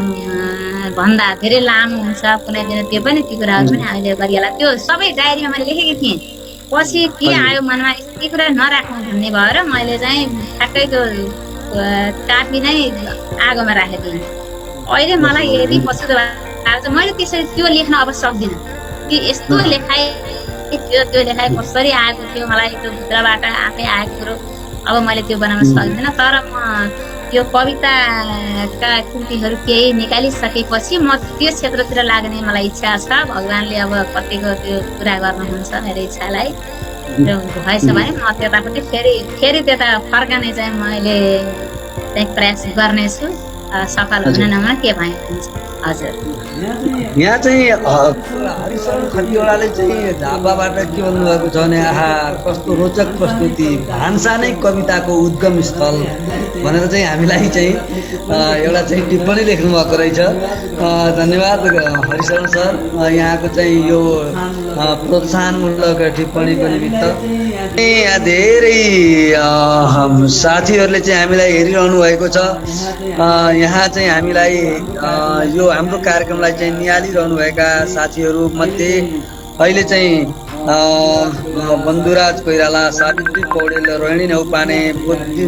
भन्दा धेरै लामो हुन्छ कुनै दिन, त्यो कुराहरू पनि अहिले गरिएला। त्यो सबै डायरीमा मैले लेखेकी थिएँ। पछि के आयो मनमा, यति कुरा नराख्नु भन्ने भएर मैले चाहिँ ठ्याक्कै त्यो कापी नै आगोमा राखेको थिएँ। अहिले मलाई यदि पछुतो भएको छ, मैले त्यसरी त्यो लेख्न अब सक्दिनँ कि यस्तो लेखाइ थियो, त्यो लेखाइ कसरी आएको थियो, मलाई त्यो भित्रबाट आफै आएको कुरो अब मैले त्यो बनाउन सक्दिनँ। तर म त्यो कविताका कृतिहरू केही निकालिसकेपछि म त्यो क्षेत्रतिर लाग्ने मलाई इच्छा छ। भगवानले अब कतिको त्यो पुरा गर्नुहुन्छ मेरो इच्छालाई भएछ भने म त्यतापट्टि फेरि त्यता फर्कने चाहिँ मैले चाहिँ प्रयास गर्नेछु। सफल हुन नहुन के भयो हुन्छ। हजुर यहाँ चाहिँ हरिशरण खतिवडाले चाहिँ झापाबाट के भन्नुभएको छ भने आहा कस्तो रोचक प्रस्तुति, भान्सा नै कविताको उद्गम स्थल भनेर चाहिँ हामीलाई चाहिँ एउटा चाहिँ टिप्पणी लेख्नु भएको रहेछ। धन्यवाद हरिशरण सर, यहाँको चाहिँ यो प्रोत्साहनमूलक टिप्पणीको निमित्त। यहाँ धेरै साथीहरूले चाहिँ हामीलाई हेरिरहनु भएको छ। यहाँ चाहिँ हामीलाई यो हाम्रो कार्यक्रमलाई चाहिँ निहालिरहनुभएका साथीहरू मध्ये अहिले चाहिँ बन्धुराज कोइराला, सावित्री पौडेल, रोहिणी नेउपाने,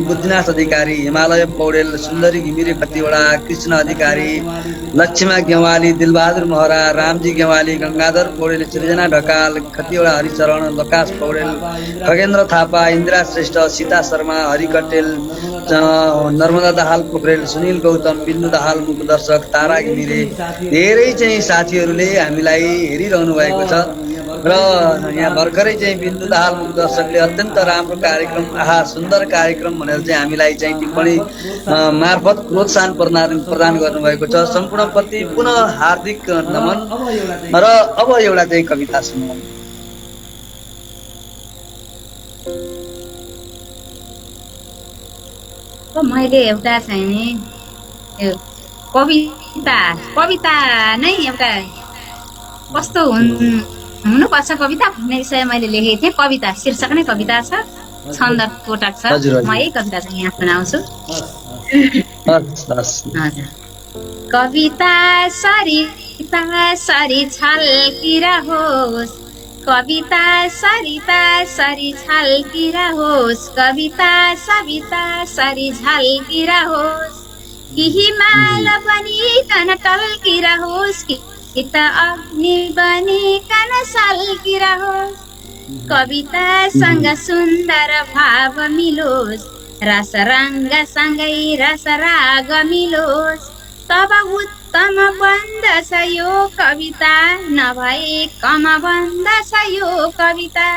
बुद्धिनाथ अधिकारी, हिमालय पौडेल, सुन्दरी घिमिरे खतिवडा, कृष्ण अधिकारी, लक्ष्मा गेवाली, दिलबहादुर महरा, रामजी गेवाली, गंगाधर पौडेल, सृजना ढकाल, खतिवडा हरिचरण, लकाश पौडेल, खगेन्द्र थापा, इन्दिरा श्रेष्ठ, सीता शर्मा, हरि कटेल, नर्मदा दाहाल पोखरेल, सुनिल गौतम, बिन्दु दाहाल मुखदर्शक, तारा घिमिरे, धेरै चाहिँ साथीहरूले हामीलाई हेरिरहनु भएको छ। र यहाँ भर्खरै चाहिँ बिन्दु दाहाल मुखदर्शकले अत्यन्त राम्रो कार्यक्रम, आहा सुन्दर कार्यक्रम भनेर चाहिँ हामीलाई चाहिँ टिप्पणी मार्फत प्रोत्साहन प्रदान गर्नुभएको छ। सम्पूर्णप्रति पुनः हार्दिक नमन। र अब एउटा चाहिँ कविता सुनौँ। मैले एउटा चाहिँ नि कविता नै एउटा कस्तो हुनुपर्छ कविता भन्ने विषय मैले लेखेको थिएँ। कविता शीर्षक नै कविता छ, छन्द कोटक छ। म यही कविता चाहिँ यहाँ सुनाउँछु। हजुर। कविता सरिता सरी छल्किरहोस्, कविता सरिता सरी छल्किरहोस्, कविता सविता सरी झल्किरहोस्, कि हिमाल बनिकन टल्किरहोस्, कि त अग्नि बनिकन सल्किरहोस्, कवितासँग सुन्दर भाव मिलोस्, रस रङ्गसँगै रस राग मिलोस्, तब उत्तम बन्दछ यो कविता, नभए कम बन्दछ यो कविता।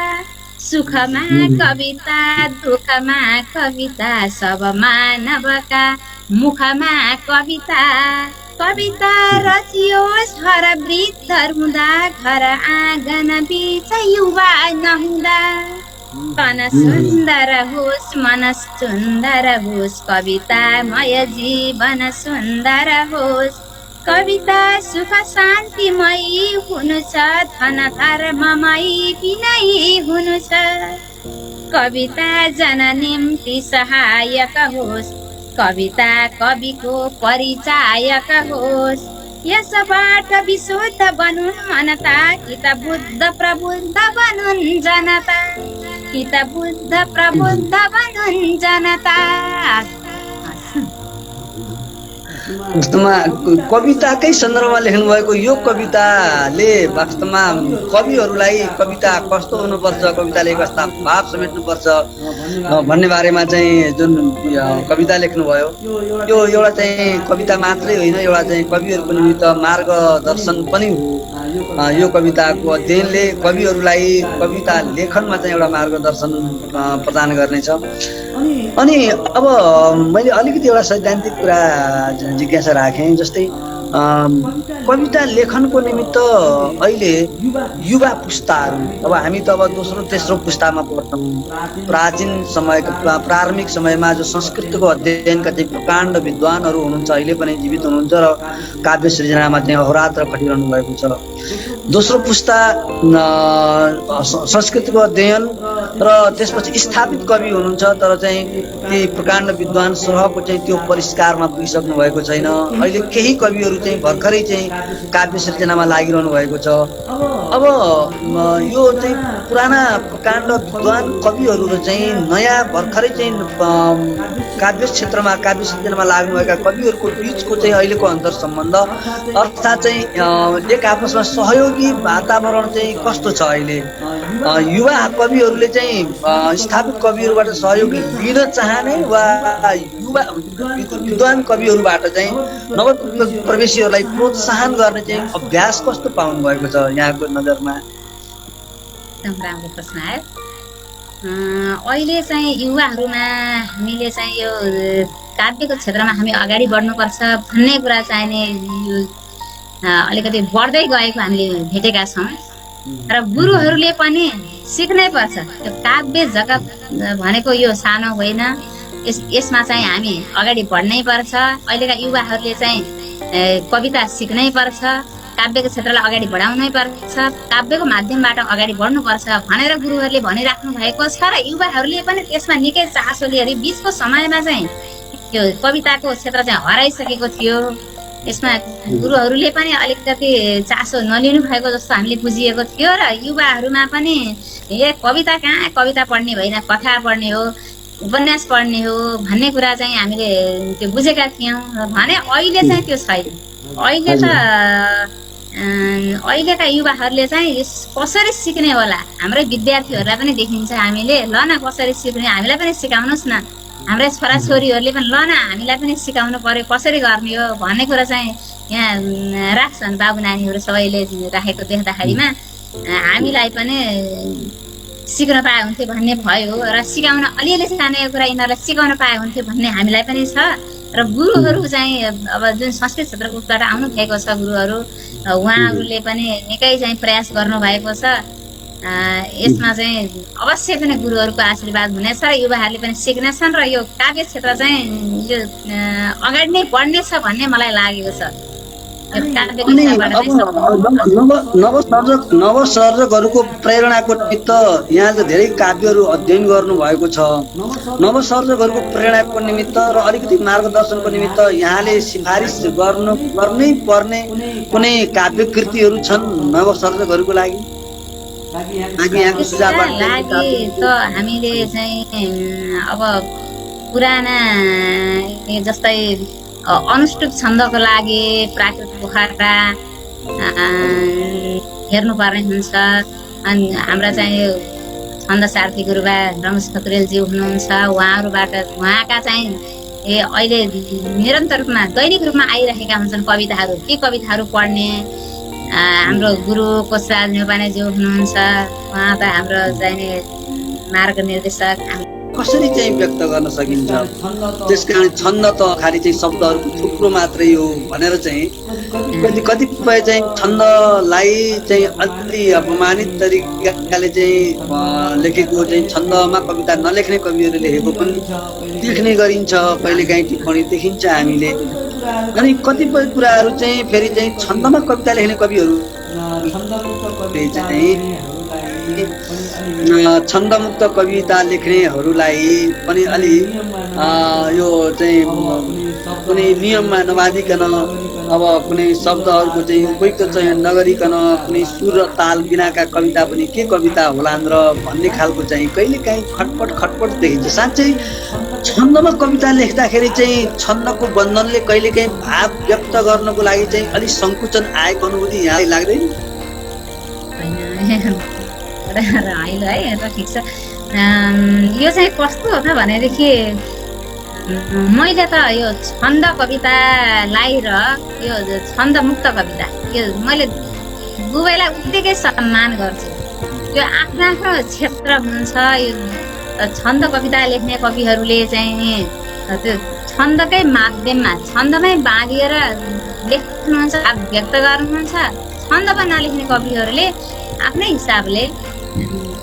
सुखमा कविता, दुःखमा कविता, सब मानवका मुखमा कविता। कविता रचियोस् हर वृद्ध हुँदा, घर आँगन बिच युवा नहुँदा, तन सुन्दर होस् मन सुन्दर होस्, कवितामय जीवन सुन्दर होस्, कविता सुख शान्तिमय हुनु छ, धन धर्ममय बिनयी हुनु छ, कविता जन निम्ति सहायक होस्, कविता कविको परिचायक होस्, यसबाट विशुद्ध बनुन् मनता, कि त बुद्ध प्रबुद्ध बनुन् जनता, कि त बुद्ध प्रबुद्ध बनुन् जनता। वास्तवमा कविताकै सन्दर्भमा लेख्नु भएको यो कविताले वास्तवमा कविहरूलाई कविता कस्तो हुनुपर्छ, कविताले कस्ता भाव समेट्नुपर्छ भन्ने बारेमा चाहिँ जुन कविता लेख्नुभयो, यो एउटा चाहिँ कविता मात्रै होइन, एउटा चाहिँ कविहरूको निमित्त मार्गदर्शन पनि हो। यो कविताको अध्ययनले कविहरूलाई कविता लेखनमा चाहिँ एउटा मार्गदर्शन प्रदान गर्नेछ। अनि अब मैले अलिकति एउटा सैद्धान्तिक कुरा जिज्ञासा राखेँ। जस्तै कविता लेखनको निमित्त अहिले युवा पुस्ताहरू, अब हामी त अब दोस्रो तेस्रो पुस्तामा पढ्छौँ। प्राचीन समयको प्रारम्भिक समयमा जो संस्कृतको अध्ययनका चाहिँ प्रकाण्ड विद्वानहरू हुनुहुन्छ, अहिले पनि जीवित हुनुहुन्छ र काव्य सृजनामा चाहिँ अहोरात्र खटिरहनु भएको छ। दोस्रो पुस्ता संस्कृतको अध्ययन र त्यसपछि स्थापित कवि हुनुहुन्छ, तर चाहिँ ती प्रकाण्ड विद्वान सरहको चाहिँ त्यो परिष्कारमा पुगिसक्नु भएको छैन। अहिले केही कविहरू चाहिँ भर्खरै चाहिँ काव्य सृजनामा लागिरहनु भएको छ। अब यो चाहिँ पुराना प्रकाण्ड विद्वान कविहरू चाहिँ नयाँ भर्खरै चाहिँ काव्य क्षेत्रमा काव्य सृजनामा लाग्नुभएका कविहरूको बिचको चाहिँ अहिलेको अन्तर सम्बन्ध अर्थात् चाहिँ एक आपसमा सहयोगी वातावरण चाहिँ कस्तो छ अहिले? युवा कविहरूले चाहिँ स्थापित कविहरूबाट सहयोग लिन चाहने वा युवा विद्वान कविहरूबाट चाहिँ नव प्रवेशीहरूलाई प्रोत्साहन गर्ने चाहिँ अभ्यास कस्तो पाउनु भएको छ यहाँको नजरमा? एकदम राम्रो प्रश्न आयो। अहिले चाहिँ युवाहरूमा हामीले चाहिँ यो काव्यको क्षेत्रमा हामी अगाडि बढ्नुपर्छ भन्ने कुरा चाहिने अलिकति बढ्दै गएको हामीले भेटेका छौँ र गुरुहरूले पनि सिक्नै पर्छ। त्यो काव्य जगत भनेको यो सानो होइन, यसमा चाहिँ हामी अगाडि बढ्नै पर्छ। अहिलेका युवाहरूले चाहिँ कविता सिक्नै पर्छ, काव्यको क्षेत्रलाई अगाडि बढाउनै पर्छ, काव्यको माध्यमबाट अगाडि बढ्नुपर्छ भनेर गुरुहरूले भनिराख्नु भएको छ र युवाहरूले पनि त्यसमा निकै चासो लिएर बिचको समयमा चाहिँ त्यो कविताको क्षेत्र चाहिँ हराइसकेको थियो। यसमा गुरुहरूले पनि अलिकति चासो नलिनु भएको जस्तो हामीले बुझिएको थियो र युवाहरूमा पनि कविता कहाँ कविता पढ्ने होइन, कथा पढ्ने हो, उपन्यास पढ्ने हो भन्ने कुरा चाहिँ हामीले त्यो बुझेका थियौँ भने अहिले चाहिँ त्यो छैन। अहिले त अहिलेका युवाहरूले चाहिँ कसरी सिक्ने होला, हाम्रै विद्यार्थीहरूलाई पनि देखिन्छ हामीले ल न कसरी सिक्ने, हामीलाई पनि सिकाउनुहोस् न, हाम्रै छोराछोरीहरूले पनि ल न हामीलाई पनि सिकाउनु पर्यो कसरी गर्ने हो भन्ने कुरा चाहिँ यहाँ राख्छन् बाबु नानीहरू सबैले राखेको देख्दाखेरिमा हामीलाई पनि सिक्न पाए हुन्थ्यो भन्ने भयो र सिकाउन अलिअलि सानो कुरा यिनीहरूलाई सिकाउन पाए हुन्थ्यो भन्ने हामीलाई पनि छ। र गुरुहरू चाहिँ अब जुन संस्कृत क्षेत्रको उबाट आउनु भएको छ गुरुहरू, उहाँहरूले पनि निकै चाहिँ प्रयास गर्नु भएको छ। यसमा चाहिँ अवश्य पनि गुरुहरूको आशीर्वाद हुनेछ र युवाहरूले पनि सिक्नेछन् र यो काव्य क्षेत्र चाहिँ यो अगाडि नै बढ्नेछ भन्ने मलाई लागेको छ। नवसर्जकहरूको प्रेरणाको निमित्त यहाँले धेरै काव्यहरू अध्ययन गर्नु भएको छ। नवसर्जकहरूको प्रेरणाको निमित्त र अलिकति मार्गदर्शनको निमित्त यहाँले सिफारिस गर्नै पर्ने कुनै काव्य कृतिहरू छन् नवसर्जकहरूको लागि? हामीले चाहिँ अब पुराना जस्तै अनुष्टुप छन्दको लागि प्राकृत पोखरा हेर्नुपर्ने हुन्छ। अनि हाम्रा चाहिँ छन्द सार्थी गुरुबा रमेश खत्रेलजी हुनुहुन्छ, उहाँका चाहिँ अहिले निरन्तर रूपमा दैनिक रूपमा आइरहेका हुन्छन् कविताहरू। ती कविताहरू पढ्ने हाम्रो गुरु कोशराज नेपानेज्यू हुनुहुन्छ, उहाँ त हाम्रो चाहिँ मार्ग निर्देशक। कसरी चाहिँ व्यक्त गर्न सकिन्छ? त्यसकारण छन्द त खालि चाहिँ शब्दहरूको थुप्रो मात्रै हो भनेर चाहिँ कतिपय चाहिँ छन्दलाई चाहिँ अलि अपमानित तरिकाले चाहिँ लेखेको चाहिँ छन्दमा कविता नलेख्ने कविहरू लेखेको पनि देख्ने गरिन्छ, कहिलेकाहीँ टिप्पणी देखिन्छ हामीले। अनि कतिपय कुराहरू चाहिँ फेरि चाहिँ छन्दमा कविता लेख्ने कविहरू चाहिँ छन्दमुक्त कविता लेख्नेहरूलाई पनि अलि यो चाहिँ कुनै नियममा नबाँधिकन अब कुनै शब्दहरूको चाहिँ उपयुक्त चयन नगरिकन कुनै सुर र ताल बिनाका कविता पनि के कविता होलान् र भन्ने खालको चाहिँ कहिलेकाहीँ खटपट देखिन्छ। साँच्चै छन्दमा कविता लेख्दाखेरि चाहिँ छन्दको बन्धनले कहिलेकाहीँ भाव व्यक्त गर्नको लागि चाहिँ अलिक सङ्कुचन आएको अनुभूति यहाँलाई लाग्दैन? रमाइलो है, ठिक छ। यो चाहिँ कस्तो हो त भनेदेखि मैले त यो छन्द कवितालाई र यो छन्द मुक्त कविता यो मैले दुवैलाई उत्तिकै सम्मान गर्छु। यो आफ्नो आफ्नो क्षेत्र हुन्छ। यो छन्द कविता लेख्ने कविहरूले चाहिँ त्यो छन्दकै माध्यममा छन्दमै बाँधिएर लेख्नुहुन्छ, व्यक्त गर्नुहुन्छ। छन्दमा नलेख्ने कविहरूले आफ्नै हिसाबले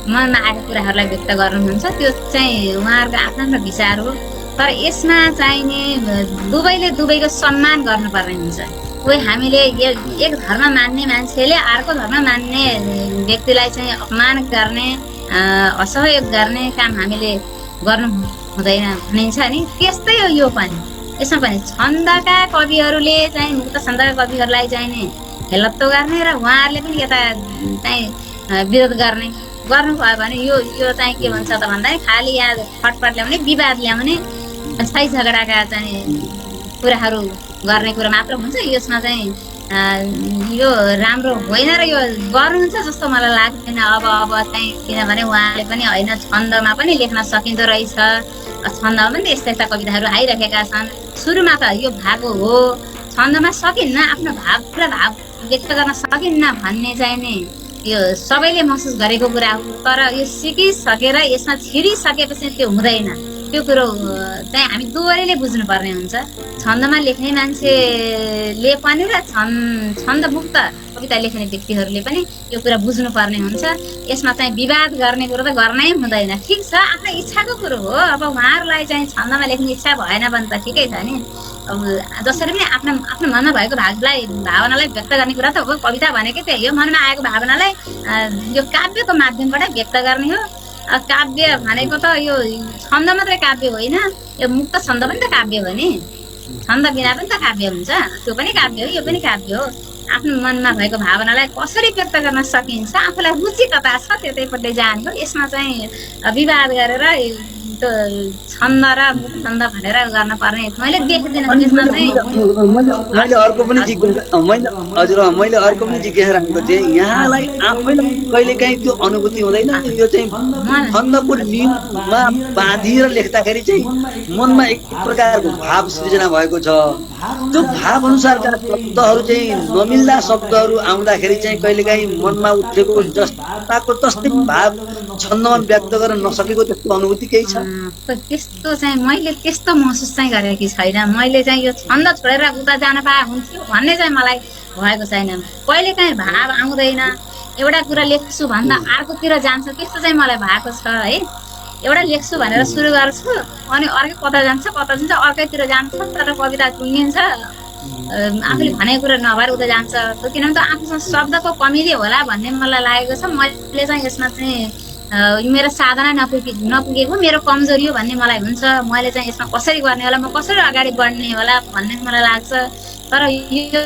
मनमा आएको कुराहरूलाई व्यक्त गर्नुहुन्छ। त्यो चाहिँ उहाँहरूको आफ्नो आफ्नो विचार हो। तर यसमा चाहिने दुवैले दुवैको सम्मान गर्नुपर्ने हुन्छ। कोही हामीले एक धर्म मान्ने मान्छेले अर्को धर्म मान्ने व्यक्तिलाई चाहिँ अपमान गर्ने, असहयोग गर्ने काम हामीले गर्नु हुँदैन भनिन्छ नि, त्यस्तै हो यो पनि। यसमा पनि छन्दका कविहरूले चाहिँ मुक्त छन्दका कविहरूलाई चाहिँ नि हेलत्तो गर्ने र उहाँहरूले पनि यता चाहिँ विरोध गर्नुभयो भने यो चाहिँ के भन्छ त भन्दा खालि यहाँ खटपट ल्याउने, विवाद ल्याउने, छाइ झगडाका चाहिँ कुराहरू गर्ने कुरा मात्र हुन्छ। यसमा चाहिँ यो राम्रो होइन र यो गर्नुहुन्छ जस्तो मलाई लाग्दैन। अब चाहिँ किनभने उहाँले पनि होइन छन्दमा पनि लेख्न सकिँदो रहेछ, छन्दमा पनि यस्ता यस्ता कविताहरू आइरहेका छन्। सुरुमा त यो भएको हो, छन्दमा सकिन्न, आफ्नो भाव र भाव व्यक्त गर्न सकिन्न भन्ने चाहिँ नि यो सबैले महसुस गरेको कुरा हो। तर यो सिकिसकेर यसमा छिरिसकेपछि त्यो हुँदैन। त्यो कुरो चाहिँ हामी दोहोरीले बुझ्नुपर्ने हुन्छ। छन्दमा लेख्ने मान्छेले पनि र छन्दमुक्त कविता लेख्ने व्यक्तिहरूले पनि यो कुरा बुझ्नुपर्ने हुन्छ। यसमा चाहिँ विवाद गर्ने कुरो त गर्नै हुँदैन। ठिक छ, आफ्नो इच्छाको कुरो हो। अब उहाँहरूलाई चाहिँ छन्दमा लेख्ने इच्छा भएन भने त ठिकै छ नि। अब जसरी पनि आफ्नो मनमा भएको भावनालाई व्यक्त गर्ने कुरा त हो। कविता भनेकै त्यही हो, मनमा आएको भावनालाई यो काव्यको माध्यमबाट व्यक्त गर्ने हो। काव्य भनेको त यो छन्द मात्रै काव्य होइन, यो मुक्त छन्द पनि त काव्य हो नि। छन्द बिना पनि त काव्य हुन्छ, त्यो पनि काव्य हो, यो पनि काव्य हो। आफ्नो मनमा भएको भावनालाई कसरी व्यक्त गर्न सकिन्छ, आफूलाई रुचि कता छ त्यतैपट्टि जाने हो। यसमा चाहिँ विवाद गरेर त्यो छन्द र मुक्त छन्द भनेर गर्न पर्ने मैले देख्दिनँ। यसमा चाहिँ मैले अर्को पनि मैले अर्को पनि जिज्ञासा राखेको थिएँ। यहाँलाई आफैलाई कहिलेकाहीँ त्यो अनुभूति हुँदैन, यो चाहिँ छन्दको नियममा बाँधिएर लेख्दाखेरि चाहिँ मनमा एक प्रकारको भाव सृजना भएको छ। त्यो भाव अनुसारका शब्दहरू चाहिँ नमिल्दा शब्दहरू आउँदाखेरि चाहिँ कहिलेकाहीँ मनमा उठेको जस्ताको तस्तै भाव छन्दमा व्यक्त गर्न नसकेको त्यस्तो अनुभूति केही छ? त्यस्तो चाहिँ मैले त्यस्तो महसुस चाहिँ गरेकी छैन। मैले चाहिँ यो छन्द छोडेर उता जान पाए हुन्थ्यो भन्ने चाहिँ मलाई भएको छैन। कहिलेकाहीँ भाव आउँदैन, एउटा कुरा लेख्छु भन्दा अर्कोतिर जान्छ, त्यस्तो चाहिँ मलाई भएको छ है। एउटा लेख्छु भनेर सुरु गर्छु अनि अर्कै कता जान्छ अर्कैतिर जान्छ, तर कविता टुङ्गिन्छ। आफूले भनेको कुरा नभएर उता जान्छ, किनभने त आफूसँग शब्दको कमीले होला भन्ने मलाई लागेको छ। मैले चाहिँ यसमा चाहिँ मेरो साधना नपुगेको मेरो कमजोरी हो भन्ने मलाई हुन्छ। मैले चाहिँ यसमा कसरी गर्ने होला, म कसरी अगाडि बढ्ने होला भन्ने मलाई लाग्छ। तर यो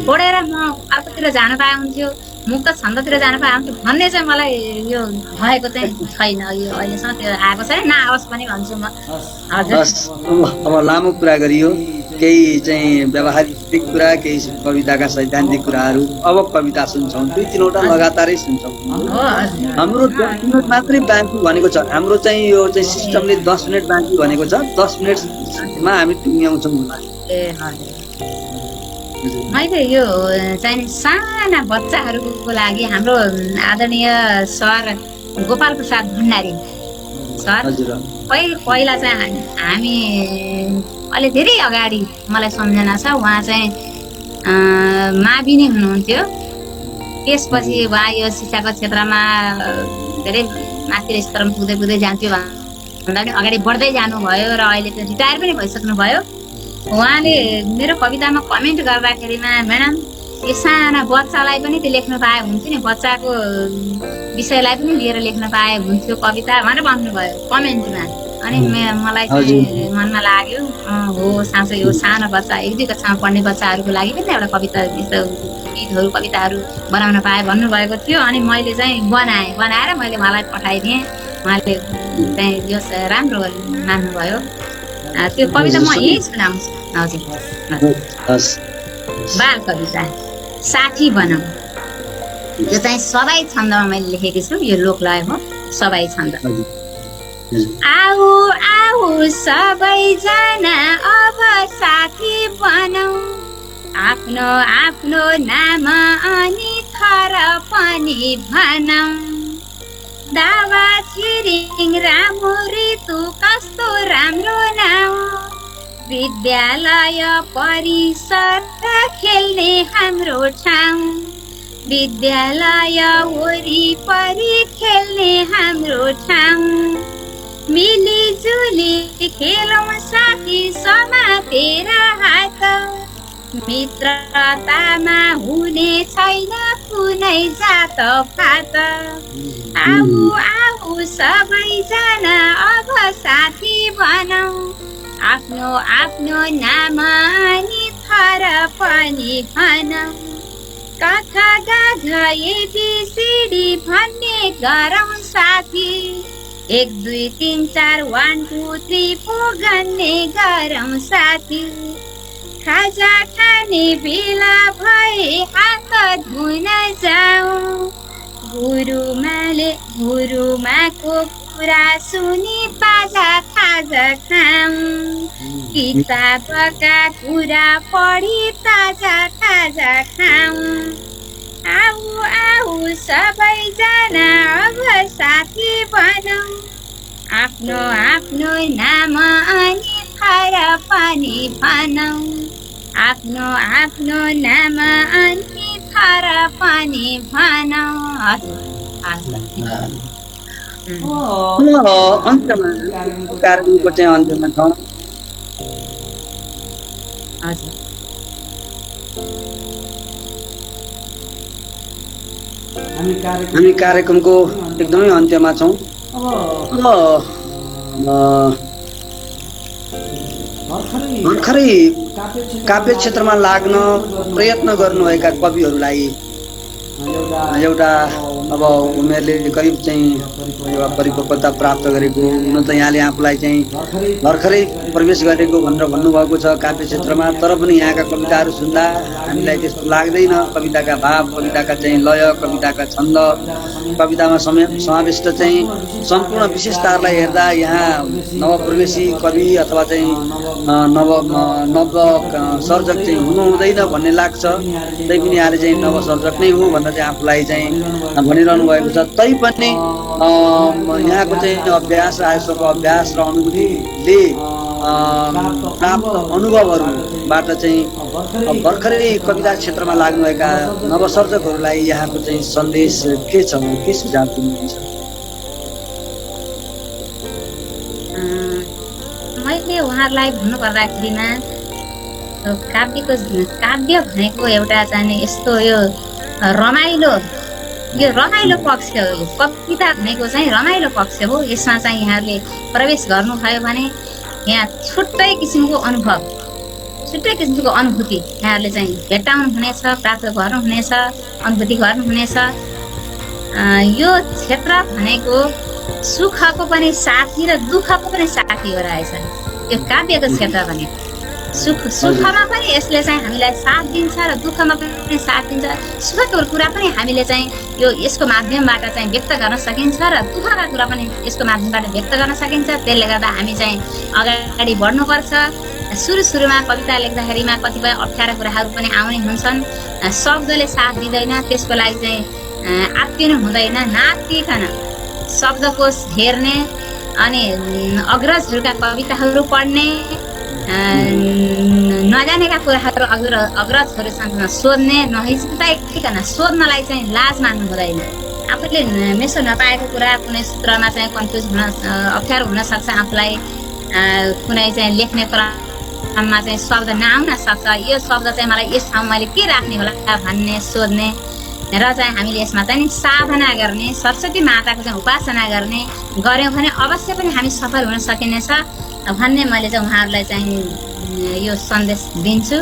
छोडेर म अर्कोतिर जान पाए हुन्थ्यो, मुक्त छन्दतिर जान पाए हुन्थ्यो भन्ने चाहिँ मलाई यो भएको चाहिँ छैन। यो अहिलेसम्म त्यो आएको छैन, नआओस् पनि भन्छु म। हजुर, अब लामो कुरा गरियो, केही चाहिँ व्यावहारिक कुरा, केही कविताका सैद्धान्तिक कुराहरू। अब कविता सुन्छौँ, 2-3वटा लगातारै सुन्छौँ। हाम्रो 10 मिनट मात्रै बाँकी भनेको छ। हाम्रो चाहिँ यो चाहिँ सिस्टमले 10 मिनट बाँकी भनेको छ। 10 मिनटमा हामी टुङ्ग्याउँछौँ। मैले यो चाहिँ साना बच्चाहरूको लागि हाम्रो आदरणीय सर गोपाल प्रसाद भण्डारी सर पहिला चाहिँ हामी अहिले धेरै अगाडि मलाई सम्झना छ, उहाँ चाहिँ माविनी हुनुहुन्थ्यो। त्यसपछि उहाँ यो शिक्षाको क्षेत्रमा धेरै माथिल्लो स्तरमा पुग्दै जान्थ्यो भन्दा पनि अगाडि बढ्दै जानुभयो र अहिले त रिटायर पनि भइसक्नु भयो। उहाँले मेरो कवितामा कमेन्ट गर्दाखेरिमा म्याडम यो साना बच्चालाई पनि त्यो लेख्न पाए हुन्थ्यो नि, बच्चाको विषयलाई पनि लिएर लेख्न पाए हुन्थ्यो कविता भनेर भन्नुभयो कमेन्टमा। अनि मलाई चाहिँ मनमा लाग्यो, हो साँचो यो सानो बच्चा 1-2 कक्षामा पढ्ने बच्चाहरूको लागि पनि एउटा कविता गीतहरू कविताहरू बनाउन पाएँ भन्नुभएको थियो। अनि मैले चाहिँ बनाएर मैले उहाँलाई पठाइदिएँ। उहाँले चाहिँ यो राम्रो मान्नुभयो। त्यो कविता म यही सुनाउँछु। हजुर, बाल कविता साथी बनाऊ। यो चाहिँ सबै छन्दमा मैले लेखेकी छु। यो लोकलय हो, सबै छन्द। आऊ आऊ सबैजना अब साथी बनाऊ, आफ्नो आफ्नो नाम अनि थर पनि भनौ। दावा छिरिङ रामु ऋतु कस्तो राम्रो नाउ, विद्यालय परिसर खेल्ने हाम्रो ठाउँ, विद्यालय वरिपरि खेल्ने हाम्रो ठाउँ। मिलिजुली खेलौँ साथी समातेर हात, मित्रतामा हुने छैन कुनै जात पात। आऊ आऊ सबैजना अब साथी बनाऊ, आफ्नो आफ्नो नाम अनि थर पनि भनौ। कथा गाथा एबिसिडी भन्ने गरौँ साथी, 1 2 3 4 1 2 3 पो गन्ने गरौँ साथी। खाजा खाने बेला भए हात धुन जाऊ, गुरुमाको कुरा सुनि ताजा खाजा खाऊ। किताबका कुरा पढी ताजा खाजा खाऊ। आऊ आऊ सबैजना अब साथी बनाऊ, आफ्नो आफ्नो नाम अनि थर पनि भनौ आफ्नो आफ्नो नाम अनि थर पनि भनौ अन्त्यमा कार्यक्रमको चाहिँ अन्त्यमा छौँ। हजुर हामी कार्यक्रमको एकदमै अन्त्यमा छौँ। भर्खरै काव्य क्षेत्रमा लाग्न प्रयत्न गर्नुभएका कविहरूलाई एउटा अब उमेरले करिब चाहिँ परिपक्वता प्राप्त गरेको, हुन त यहाँले आफूलाई चाहिँ भर्खरै प्रवेश गरेको भनेर भन्नुभएको छ काव्य क्षेत्रमा, तर पनि यहाँका कविताहरू सुन्दा हामीलाई त्यस्तो लाग्दैन। कविताका भाव, कविताका चाहिँ लय, कविताका छन्द, कवितामा समाविष्ट चाहिँ सम्पूर्ण विशेषताहरूलाई हेर्दा यहाँ नवप्रवेशी कवि अथवा चाहिँ नव सर्जक चाहिँ हुनु हुँदैन भन्ने लाग्छ। तैपनि यहाँले चाहिँ नवसर्जक नै हो भनेर चाहिँ आफूलाई चाहिँ भनिरहनु भएको छ। तैपनि यहाँको चाहिँ अभ्यास, आयुष्यको अभ्यास र अनुभूतिले प्राप्त अनुभवहरूबाट चाहिँ भर्खरै कविता क्षेत्रमा लाग्नुभएका नवसर्जकहरूलाई यहाँको चाहिँ सन्देश के छ, के सुझाव दिनुहुन्छ? मैले उहाँहरूलाई भन्नुपर्दाखेरिमा काव्य भनेको एउटा चाहिँ यस्तो यो रमाइलो पक्ष हो। यो कविता भनेको चाहिँ रमाइलो पक्ष हो। यसमा चाहिँ यहाँहरूले प्रवेश गर्नुभयो भने यहाँ छुट्टै किसिमको अनुभूति यहाँहरूले चाहिँ भेट्टाउनुहुनेछ, प्राप्त गर्नुहुनेछ, अनुभूति गर्नुहुनेछ। यो क्षेत्र भनेको सुखको पनि साथी र दुःखको पनि साथी हो रहेछ। यो काव्यको क्षेत्र भनेको सुखमा पनि यसले चाहिँ हामीलाई साथ दिन्छ र दुःखमा पनि साथ दिन्छ। सुखको कुरा पनि हामीले चाहिँ यसको माध्यमबाट चाहिँ व्यक्त गर्न सकिन्छ र दुःखका कुरा पनि यसको माध्यमबाट व्यक्त गर्न सकिन्छ। त्यसले गर्दा हामी चाहिँ अगाडि बढ्नुपर्छ। सुरुमा कविता लेख्दाखेरिमा कतिपय अप्ठ्यारा कुराहरू पनि आउने हुन्छन्। शब्दले साथ दिँदैन, त्यसको लागि चाहिँ आत्तिनु हुँदैन। नातिकन शब्दकोश हेर्ने अनि अग्रजहरूका कविताहरू पढ्ने, नजानेका कुराहरू अग्रजहरूसँग सोध्ने, नहिचकिकन सोध्नलाई चाहिँ लाज मान्नु हुँदैन। आफूले मेसो नपाएको कुरा कुनै सूत्रमा चाहिँ कन्फ्युज हुन अप्ठ्यारो हुनसक्छ। आफूलाई कुनै चाहिँ लेख्ने क्रममा चाहिँ शब्द नआउन सक्छ। यो शब्द चाहिँ मलाई यस ठाउँमा मैले के राख्ने होला भन्ने सोध्ने र चाहिँ हामीले यसमा चाहिँ साधना गर्ने, सरस्वती माताको चाहिँ उपासना गऱ्यौँ भने अवश्य पनि हामी सफल हुन सकिनेछ भन्ने मैले चाहिँ उहाँहरूलाई चाहिँ यो सन्देश दिन्छु।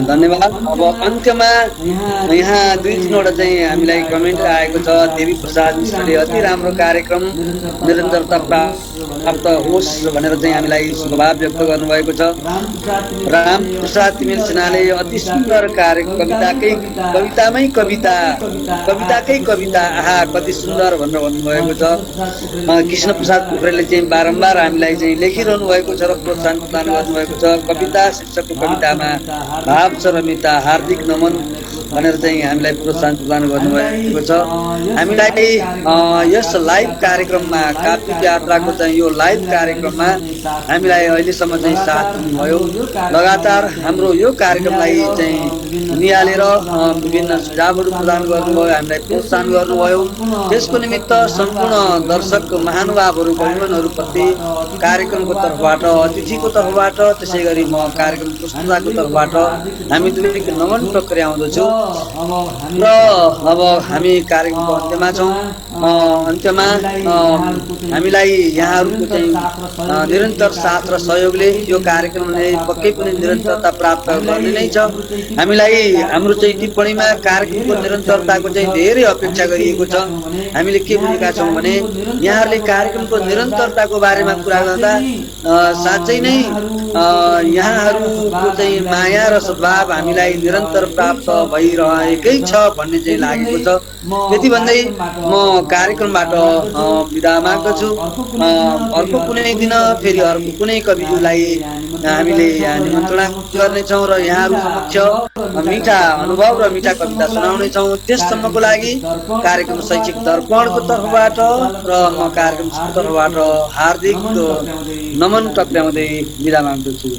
धन्यवाद। अब अन्त्यमा यहाँ 2-3वटा चाहिँ हामीलाई कमेन्ट आएको छ। देवी प्रसाद मिश्रले अति राम्रो कार्यक्रम, निरन्तरता प्राप्त होस् भनेर चाहिँ हामीलाई शुभभाव व्यक्त गर्नुभएको छ। राम प्रसाद तिमेल सिन्हाले अति सुन्दर कार्यक्रम, कविताकै कविता, आहा कति सुन्दर भनेर भन्नुभएको छ। कृष्ण प्रसाद पोखरेलले चाहिँ बारम्बार हामीलाई चाहिँ लेखिरहनु भएको छ र प्रोत्साहन प्रदान गर्नुभएको छ। कविता शीर्षकको कवितामा भाव छ रमिता, हार्दिक नमन भनेर चाहिँ हामीलाई प्रोत्साहन प्रदान गर्नुभएको छ। हामीलाई यस लाइभ कार्यक्रममा, कार्तिक यात्राको चाहिँ यो लाइभ कार्यक्रममा हामीलाई अहिलेसम्म चाहिँ साथ दिनुभयो। लगातार हाम्रो यो कार्यक्रमलाई चाहिँ निहालेर विभिन्न सुझावहरू प्रदान गर्नुभयो, हामीलाई प्रोत्साहन गर्नुभयो। त्यसको निमित्त सम्पूर्ण दर्शक महानुभावहरू, बहिनीहरूप्रति कार्यक्रमको तर्फबाट, अतिथिको तर्फबाट, त्यसै गरी म कार्यक्रम पुस्तकको तर्फबाट हामी दुवैको नमन टक्राउँदछौँ। र अब हामी कार्यक्रमको अन्त्यमा छौँ। अन्त्यमा हामीलाई यहाँहरूको चाहिँ निरन्तर साथ र सहयोगले यो कार्यक्रमले पक्कै पनि निरन्तरता प्राप्त गर्ने नै छ। हामीलाई हाम्रो चाहिँ टिप्पणीमा कार्यक्रमको निरन्तरताको चाहिँ धेरै अपेक्षा गरिएको छ। हामीले के बुझेका छौँ भने यहाँहरूले कार्यक्रमको निरन्तरताको बारेमा कुरा गर्दा साँच्चै नै यहाँहरूको चाहिँ माया र सद्भाव हामीलाई निरन्तर प्राप्त भइरहेकै छ भन्ने चाहिँ लागेको छ। यति भन्दै म कार्यक्रमबाट बिदा माग्दछु। अर्को कुनै दिन फेरि अर्को कुनै कविज्यूलाई हामीले निमन्त्रणा गर्नेछौँ र यहाँहरू समक्ष मिठा अनुभव र मिठा कविता सुनाउनेछौँ। त्यससम्मको लागि कार्यक्रम शैक्षिक दर्पणको तर्फबाट र म कार्यक्रमको तर्फबाट हार्दिक नमन टक्राउँदै बिदा माग्दछु।